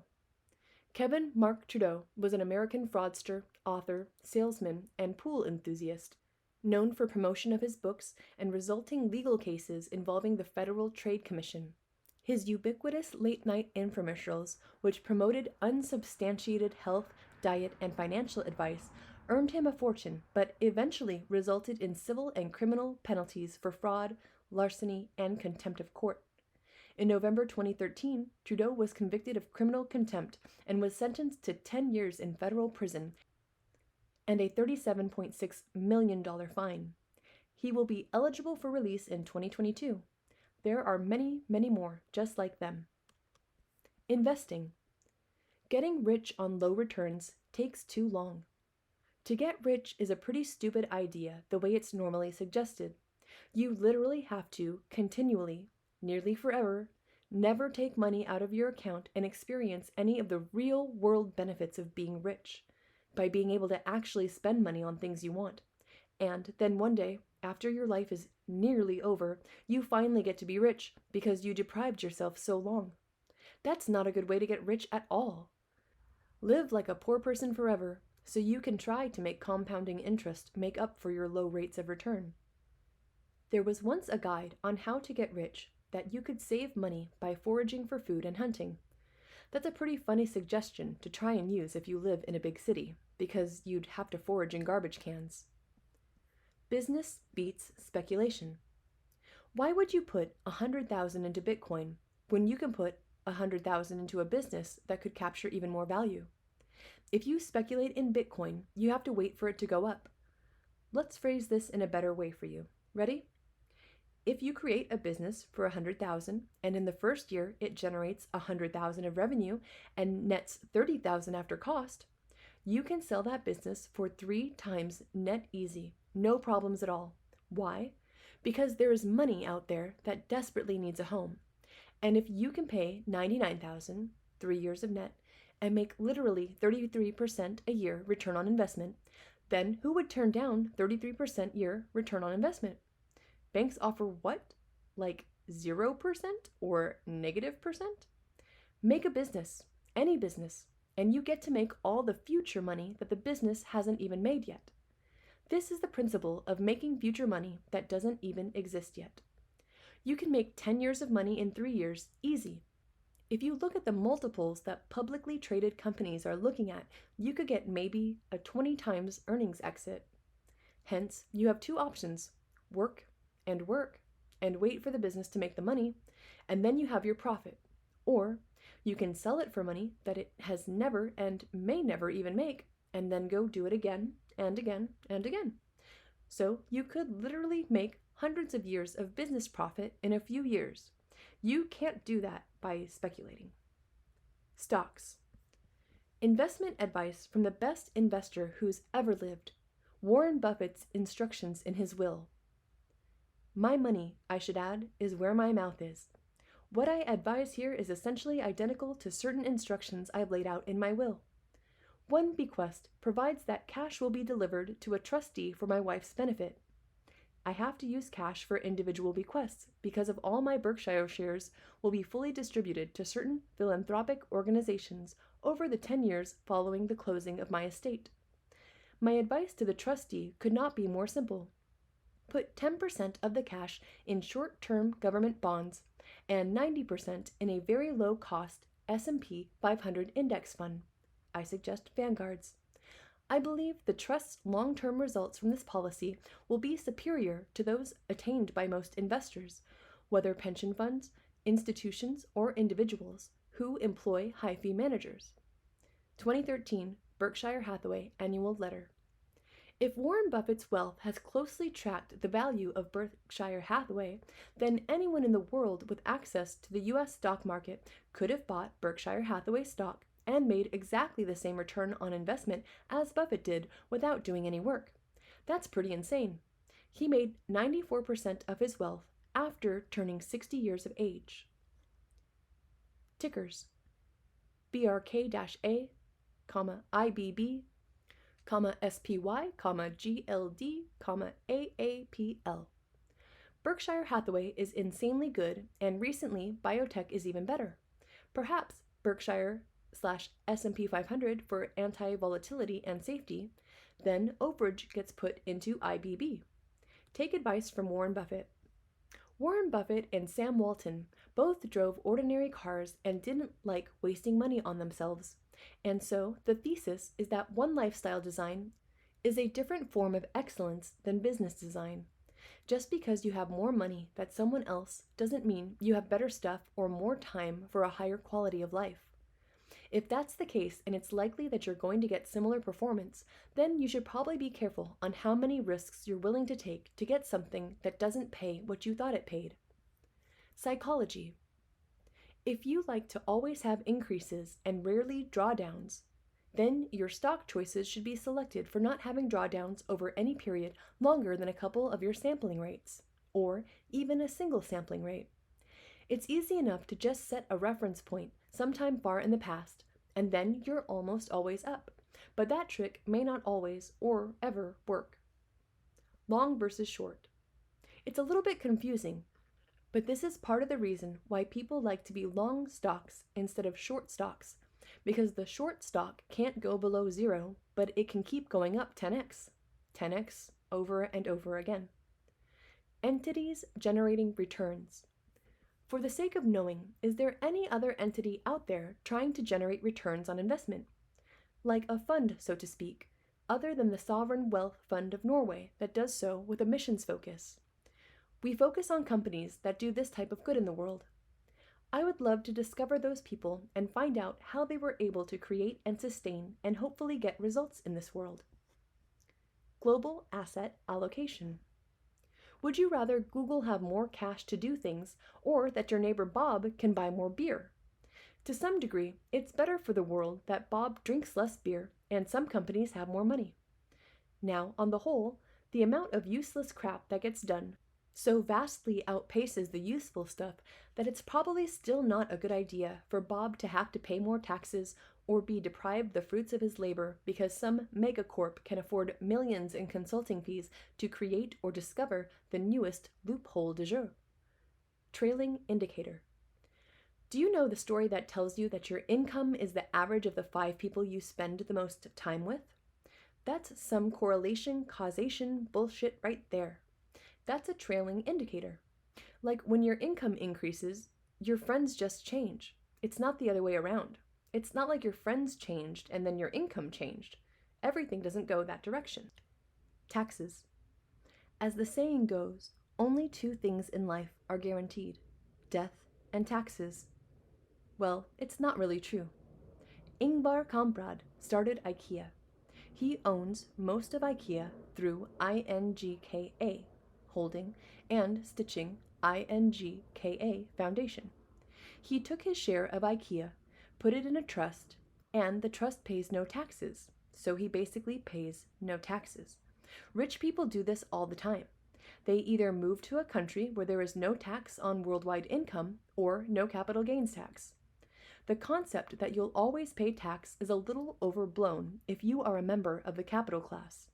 Kevin Mark Trudeau was an American fraudster, author, salesman, and pool enthusiast, known for promotion of his books and resulting legal cases involving the Federal Trade Commission. His ubiquitous late-night infomercials, which promoted unsubstantiated health, diet, and financial advice, earned him a fortune, but eventually resulted in civil and criminal penalties for fraud, larceny, and contempt of court. In November 2013, Trudeau was convicted of criminal contempt and was sentenced to 10 years in federal prison and a $37.6 million fine. He will be eligible for release in 2022. There are many, many more just like them. Investing. Getting rich on low returns takes too long. To get rich is a pretty stupid idea the way it's normally suggested. You literally have to continually, nearly forever, never take money out of your account and experience any of the real world benefits of being rich by being able to actually spend money on things you want. And then one day, after your life is nearly over, you finally get to be rich because you deprived yourself so long. That's not a good way to get rich at all. Live like a poor person forever so you can try to make compounding interest make up for your low rates of return. There was once a guide on how to get rich that you could save money by foraging for food and hunting. That's a pretty funny suggestion to try and use if you live in a big city, because you'd have to forage in garbage cans. Business beats speculation. Why would you put $100,000 into Bitcoin when you can put $100,000 into a business that could capture even more value? If you speculate in Bitcoin, you have to wait for it to go up. Let's phrase this in a better way for you. Ready? If you create a business for $100,000 and in the first year it generates $100,000 of revenue and nets $30,000 after cost, you can sell that business for 3 times net easy, no problems at all. Why? Because there is money out there that desperately needs a home. And if you can pay $99,000, 3 years of net, and make literally 33% a year return on investment, then who would turn down 33% year return on investment? Banks offer what? Like 0% or -%? Make a business, any business, and you get to make all the future money that the business hasn't even made yet. This is the principle of making future money that doesn't even exist yet. You can make 10 years of money in 3 years, easy. If you look at the multiples that publicly traded companies are looking at, you could get maybe a 20 times earnings exit. Hence, you have two options: work and wait for the business to make the money, and then you have your profit. Or you can sell it for money that it has never and may never even make, and then go do it again and again and again. So you could literally make hundreds of years of business profit in a few years. You can't do that by speculating. Stocks. Investment advice from the best investor who's ever lived, Warren Buffett's instructions in his will. My money, I should add, is where my mouth is. What I advise here is essentially identical to certain instructions I've laid out in my will. One bequest provides that cash will be delivered to a trustee for my wife's benefit. I have to use cash for individual bequests because of all my Berkshire shares will be fully distributed to certain philanthropic organizations over the 10 years following the closing of my estate. My advice to the trustee could not be more simple. Put 10% of the cash in short-term government bonds and 90% in a very low-cost S&P 500 index fund. I suggest Vanguard's. I believe the trust's long-term results from this policy will be superior to those attained by most investors, whether pension funds, institutions, or individuals who employ high-fee managers. 2013 Berkshire Hathaway Annual Letter. If Warren Buffett's wealth has closely tracked the value of Berkshire Hathaway, then anyone in the world with access to the U.S. stock market could have bought Berkshire Hathaway stock and made exactly the same return on investment as Buffett did without doing any work. That's pretty insane. He made 94% of his wealth after turning 60 years of age. Tickers: BRK-A, IBB, SPY, GLD, AAPL. Berkshire Hathaway is insanely good, and recently biotech is even better. Perhaps Berkshire/S&P 500 for anti-volatility and safety, then overage gets put into IBB. Take advice from Warren Buffett. Warren Buffett and Sam Walton both drove ordinary cars and didn't like wasting money on themselves, and so the thesis is that one lifestyle design is a different form of excellence than business design. Just because you have more money than someone else doesn't mean you have better stuff or more time for a higher quality of life. If that's the case and it's likely that you're going to get similar performance, then you should probably be careful on how many risks you're willing to take to get something that doesn't pay what you thought it paid. Psychology. If you like to always have increases and rarely drawdowns, then your stock choices should be selected for not having drawdowns over any period longer than a couple of your sampling rates, or even a single sampling rate. It's easy enough to just set a reference point sometime far in the past, and then you're almost always up. But that trick may not always or ever work. Long versus short. It's a little bit confusing, but this is part of the reason why people like to be long stocks instead of short stocks, because the short stock can't go below zero, but it can keep going up 10x over and over again. Entities generating returns. For the sake of knowing, is there any other entity out there trying to generate returns on investment? Like a fund, so to speak, other than the Sovereign Wealth Fund of Norway that does so with a missions focus. We focus on companies that do this type of good in the world. I would love to discover those people and find out how they were able to create and sustain and hopefully get results in this world. Global asset allocation. Would you rather Google have more cash to do things, or that your neighbor Bob can buy more beer? To some degree, it's better for the world that Bob drinks less beer and some companies have more money. Now, on the whole, the amount of useless crap that gets done so vastly outpaces the useful stuff that it's probably still not a good idea for Bob to have to pay more taxes or be deprived the fruits of his labor because some megacorp can afford millions in consulting fees to create or discover the newest loophole du jour. Trailing indicator. Do you know the story that tells you that your income is the average of the 5 people you spend the most time with? That's some correlation causation bullshit right there. That's a trailing indicator. Like when your income increases, your friends just change. It's not the other way around. It's not like your friends changed and then your income changed. Everything doesn't go that direction. Taxes. As the saying goes, only two things in life are guaranteed: death and taxes. Well, it's not really true. Ingvar Kamprad started IKEA. He owns most of IKEA through INGKA Holding and Stitching INGKA Foundation. He took his share of IKEA, put it in a trust, and the trust pays no taxes, so he basically pays no taxes. Rich people do this all the time. They either move to a country where there is no tax on worldwide income or no capital gains tax. The concept that you'll always pay tax is a little overblown if you are a member of the capital class.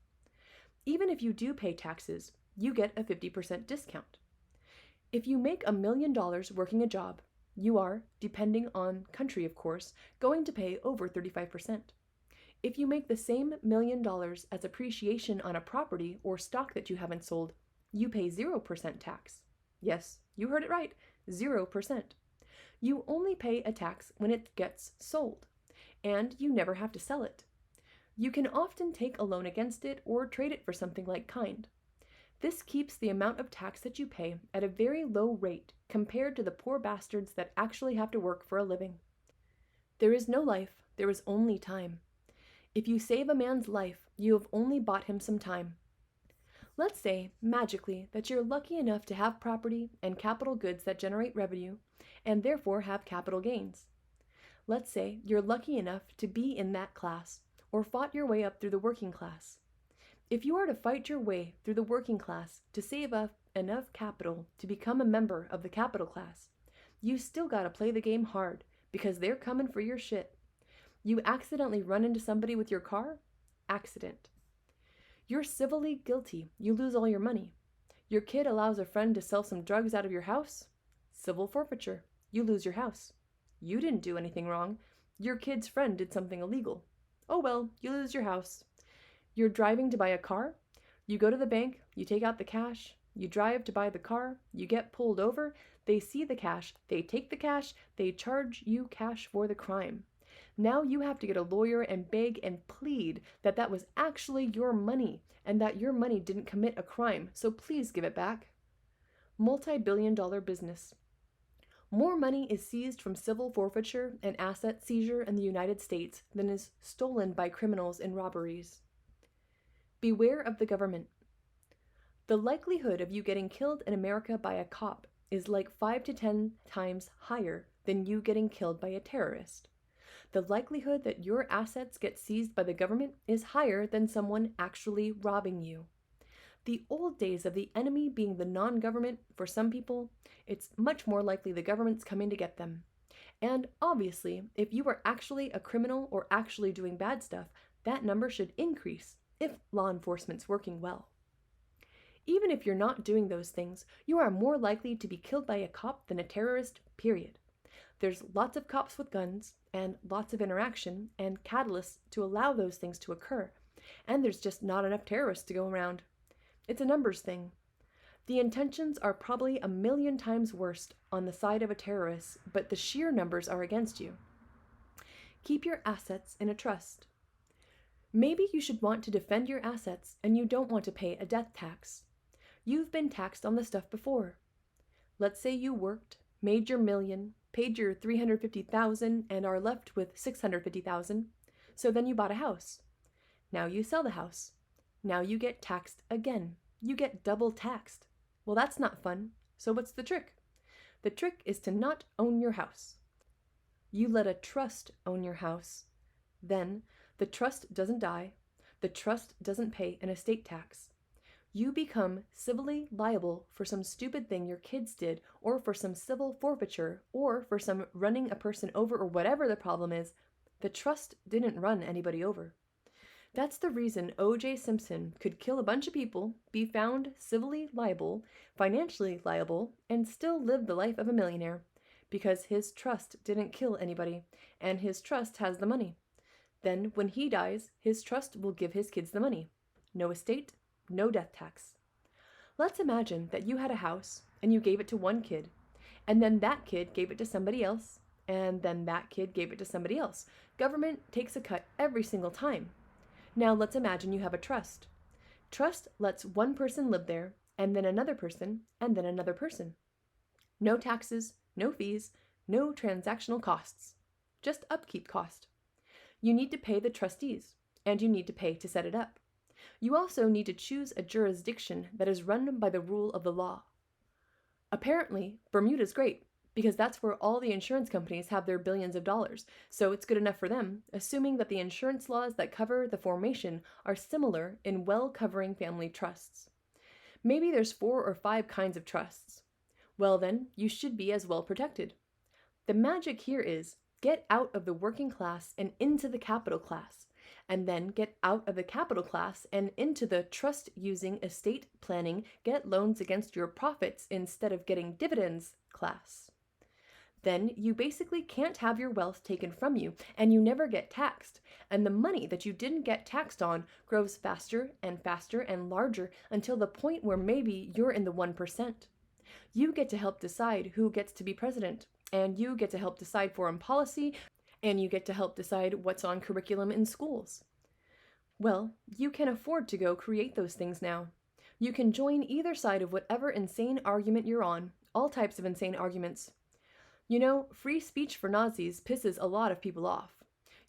Even if you do pay taxes, you get a 50% discount. If you make $1 million working a job, you are, depending on country of course, going to pay over 35%. If you make the same $1 million as appreciation on a property or stock that you haven't sold, you pay 0% tax. Yes, you heard it right, 0%. You only pay a tax when it gets sold, and you never have to sell it. You can often take a loan against it or trade it for something like kind. This keeps the amount of tax that you pay at a very low rate compared to the poor bastards that actually have to work for a living. There is no life, there is only time. If you save a man's life, you have only bought him some time. Let's say, magically, that you're lucky enough to have property and capital goods that generate revenue, and therefore have capital gains. Let's say you're lucky enough to be in that class, or fought your way up through the working class. If you are to fight your way through the working class to save up enough capital to become a member of the capital class, you still gotta play the game hard, because they're coming for your shit. You accidentally run into somebody with your car? Accident. You're civilly guilty, you lose all your money. Your kid allows a friend to sell some drugs out of your house? Civil forfeiture, you lose your house. You didn't do anything wrong, your kid's friend did something illegal. Oh well, you lose your house. You're driving to buy a car? You go to the bank, you take out the cash, you drive to buy the car, you get pulled over, they see the cash, they take the cash, they charge you cash for the crime. Now you have to get a lawyer and beg and plead that that was actually your money and that your money didn't commit a crime, so please give it back. Multi-billion-dollar business. More money is seized from civil forfeiture and asset seizure in the United States than is stolen by criminals in robberies. Beware of the government. The likelihood of you getting killed in America by a cop is like 5 to 10 times higher than you getting killed by a terrorist. The likelihood that your assets get seized by the government is higher than someone actually robbing you. The old days of the enemy being the non-government, for some people, it's much more likely the government's coming to get them. And obviously, if you are actually a criminal or actually doing bad stuff, that number should increase if law enforcement's working well. Even if you're not doing those things, you are more likely to be killed by a cop than a terrorist, period. There's lots of cops with guns, and lots of interaction, and catalysts to allow those things to occur, and there's just not enough terrorists to go around. It's a numbers thing. The intentions are probably 1,000,000 times worse on the side of a terrorist, but the sheer numbers are against you. Keep your assets in a trust. Maybe you should want to defend your assets and you don't want to pay a death tax. You've been taxed on the stuff before. Let's say you worked, made your million, paid your $350,000 and are left with $650,000. So then you bought a house. Now you sell the house. Now you get taxed again. You get double taxed. Well, that's not fun. So what's the trick? The trick is to not own your house. You let a trust own your house. Then the trust doesn't die. The trust doesn't pay an estate tax. You become civilly liable for some stupid thing your kids did, or for some civil forfeiture, or for some running a person over, or whatever the problem is. The trust didn't run anybody over. That's the reason O.J. Simpson could kill a bunch of people, be found civilly liable, financially liable, and still live the life of a millionaire, because his trust didn't kill anybody, and his trust has the money. Then, when he dies, his trust will give his kids the money. No estate, no death tax. Let's imagine that you had a house and you gave it to one kid, and then that kid gave it to somebody else, and then that kid gave it to somebody else. Government takes a cut every single time. Now let's imagine you have a trust. Trust lets one person live there, and then another person, and then another person. No taxes, no fees, no transactional costs, just upkeep cost. You need to pay the trustees, and you need to pay to set it up. You also need to choose a jurisdiction that is run by the rule of the law. Apparently, Bermuda's great, because that's where all the insurance companies have their billions of dollars, so it's good enough for them, assuming that the insurance laws that cover the formation are similar in well-covering family trusts. Maybe there's 4 or 5 kinds of trusts. Well then, you should be as well protected. The magic here is get out of the working class and into the capital class, and then get out of the capital class and into the trust-using, estate planning, get loans against your profits instead of getting dividends class. Then you basically can't have your wealth taken from you, and you never get taxed, and the money that you didn't get taxed on grows faster and larger until the point where maybe you're in the 1%. You get to help decide who gets to be president, and you get to help decide foreign policy, and you get to help decide what's on curriculum in schools. Well, you can afford to go create those things now. You can join either side of whatever insane argument you're on, all types of insane arguments. You know, free speech for Nazis pisses a lot of people off.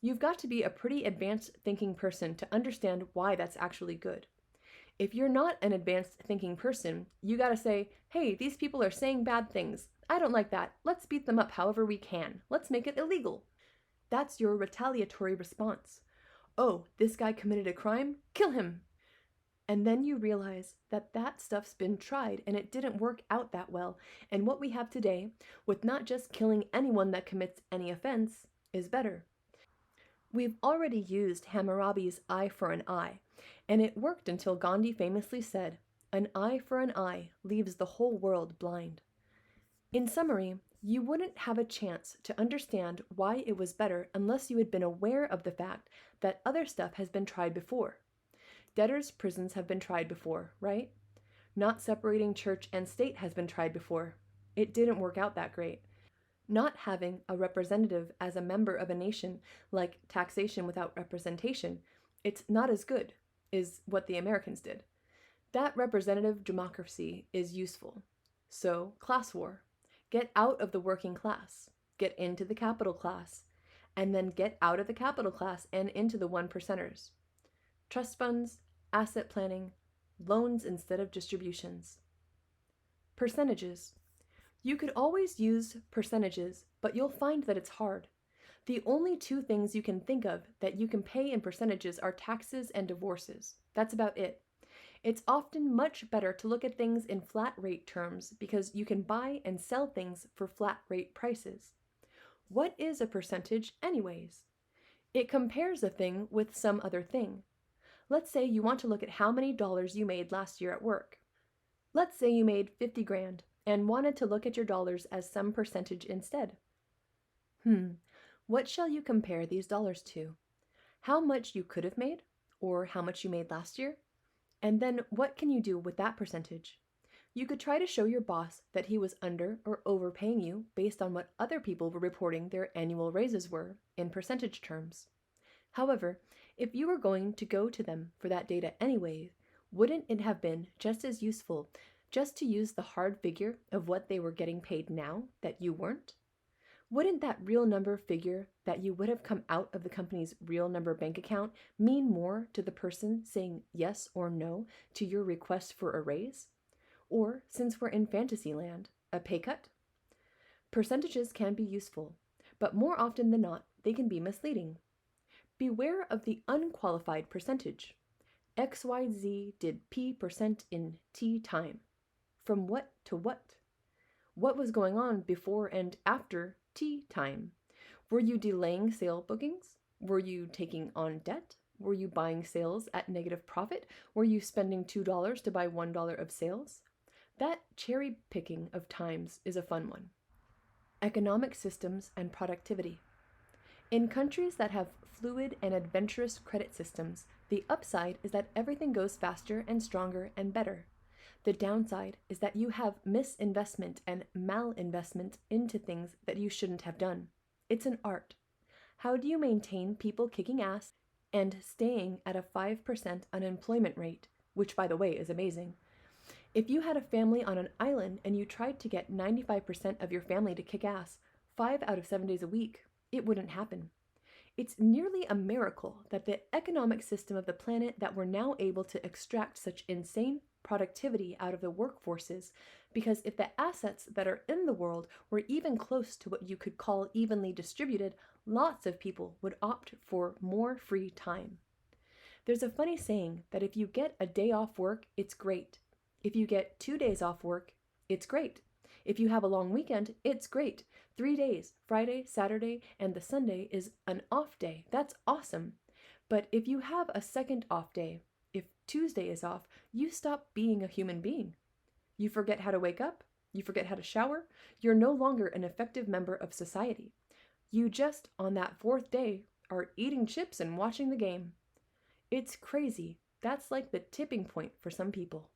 You've got to be a pretty advanced thinking person to understand why that's actually good. If you're not an advanced thinking person, you gotta say, hey, these people are saying bad things. I don't like that. Let's beat them up however we can. Let's make it illegal. That's your retaliatory response. Oh, this guy committed a crime? Kill him! And then you realize that that stuff's been tried and it didn't work out that well, and what we have today, with not just killing anyone that commits any offense, is better. We've already used Hammurabi's eye for an eye, and it worked until Gandhi famously said, "An eye for an eye leaves the whole world blind." In summary, you wouldn't have a chance to understand why it was better unless you had been aware of the fact that other stuff has been tried before. Debtors' prisons have been tried before, right? Not separating church and state has been tried before. It didn't work out that great. Not having a representative as a member of a nation, like taxation without representation, it's not as good, is what the Americans did. That representative democracy is useful. So, class war. Get out of the working class. Get into the capital class. And then get out of the capital class and into the 1%ers. Trust funds, asset planning, loans instead of distributions. Percentages. You could always use percentages, but you'll find that it's hard. The only 2 things you can think of that you can pay in percentages are taxes and divorces. That's about it. It's often much better to look at things in flat rate terms because you can buy and sell things for flat rate prices. What is a percentage anyways? It compares a thing with some other thing. Let's say you want to look at how many dollars you made last year at work. Let's say you made 50 grand and wanted to look at your dollars as some percentage instead. What shall you compare these dollars to? How much you could have made, or how much you made last year? And then what can you do with that percentage? You could try to show your boss that he was under or overpaying you based on what other people were reporting their annual raises were in percentage terms. However, if you were going to go to them for that data anyway, wouldn't it have been just as useful just to use the hard figure of what they were getting paid now that you weren't? Wouldn't that real number figure that you would have come out of the company's real number bank account mean more to the person saying yes or no to your request for a raise? Or, since we're in fantasy land, a pay cut? Percentages can be useful, but more often than not, they can be misleading. Beware of the unqualified percentage. XYZ did P% in T time. From what to what? What was going on before and after T time? Were you delaying sale bookings? Were you taking on debt? Were you buying sales at negative profit? Were you spending $2 to buy $1 of sales? That cherry picking of times is a fun one. Economic systems and productivity. In countries that have fluid and adventurous credit systems, the upside is that everything goes faster and stronger and better. The downside is that you have misinvestment and malinvestment into things that you shouldn't have done. It's an art. How do you maintain people kicking ass and staying at a 5% unemployment rate, which, by the way, is amazing? If you had a family on an island and you tried to get 95% of your family to kick ass 5 out of 7 days a week, it wouldn't happen. It's nearly a miracle that the economic system of the planet that we're now able to extract such insane productivity out of the workforces, because if the assets that are in the world were even close to what you could call evenly distributed, lots of people would opt for more free time. There's a funny saying that if you get a day off work, it's great. If you get 2 days off work, it's great. If you have a long weekend, it's great. 3 days, Friday, Saturday, and the Sunday is an off day. That's awesome. But if you have a second off day, if Tuesday is off, you stop being a human being. You forget how to wake up. You forget how to shower. You're no longer an effective member of society. You just, on that fourth day, are eating chips and watching the game. It's crazy. That's like the tipping point for some people.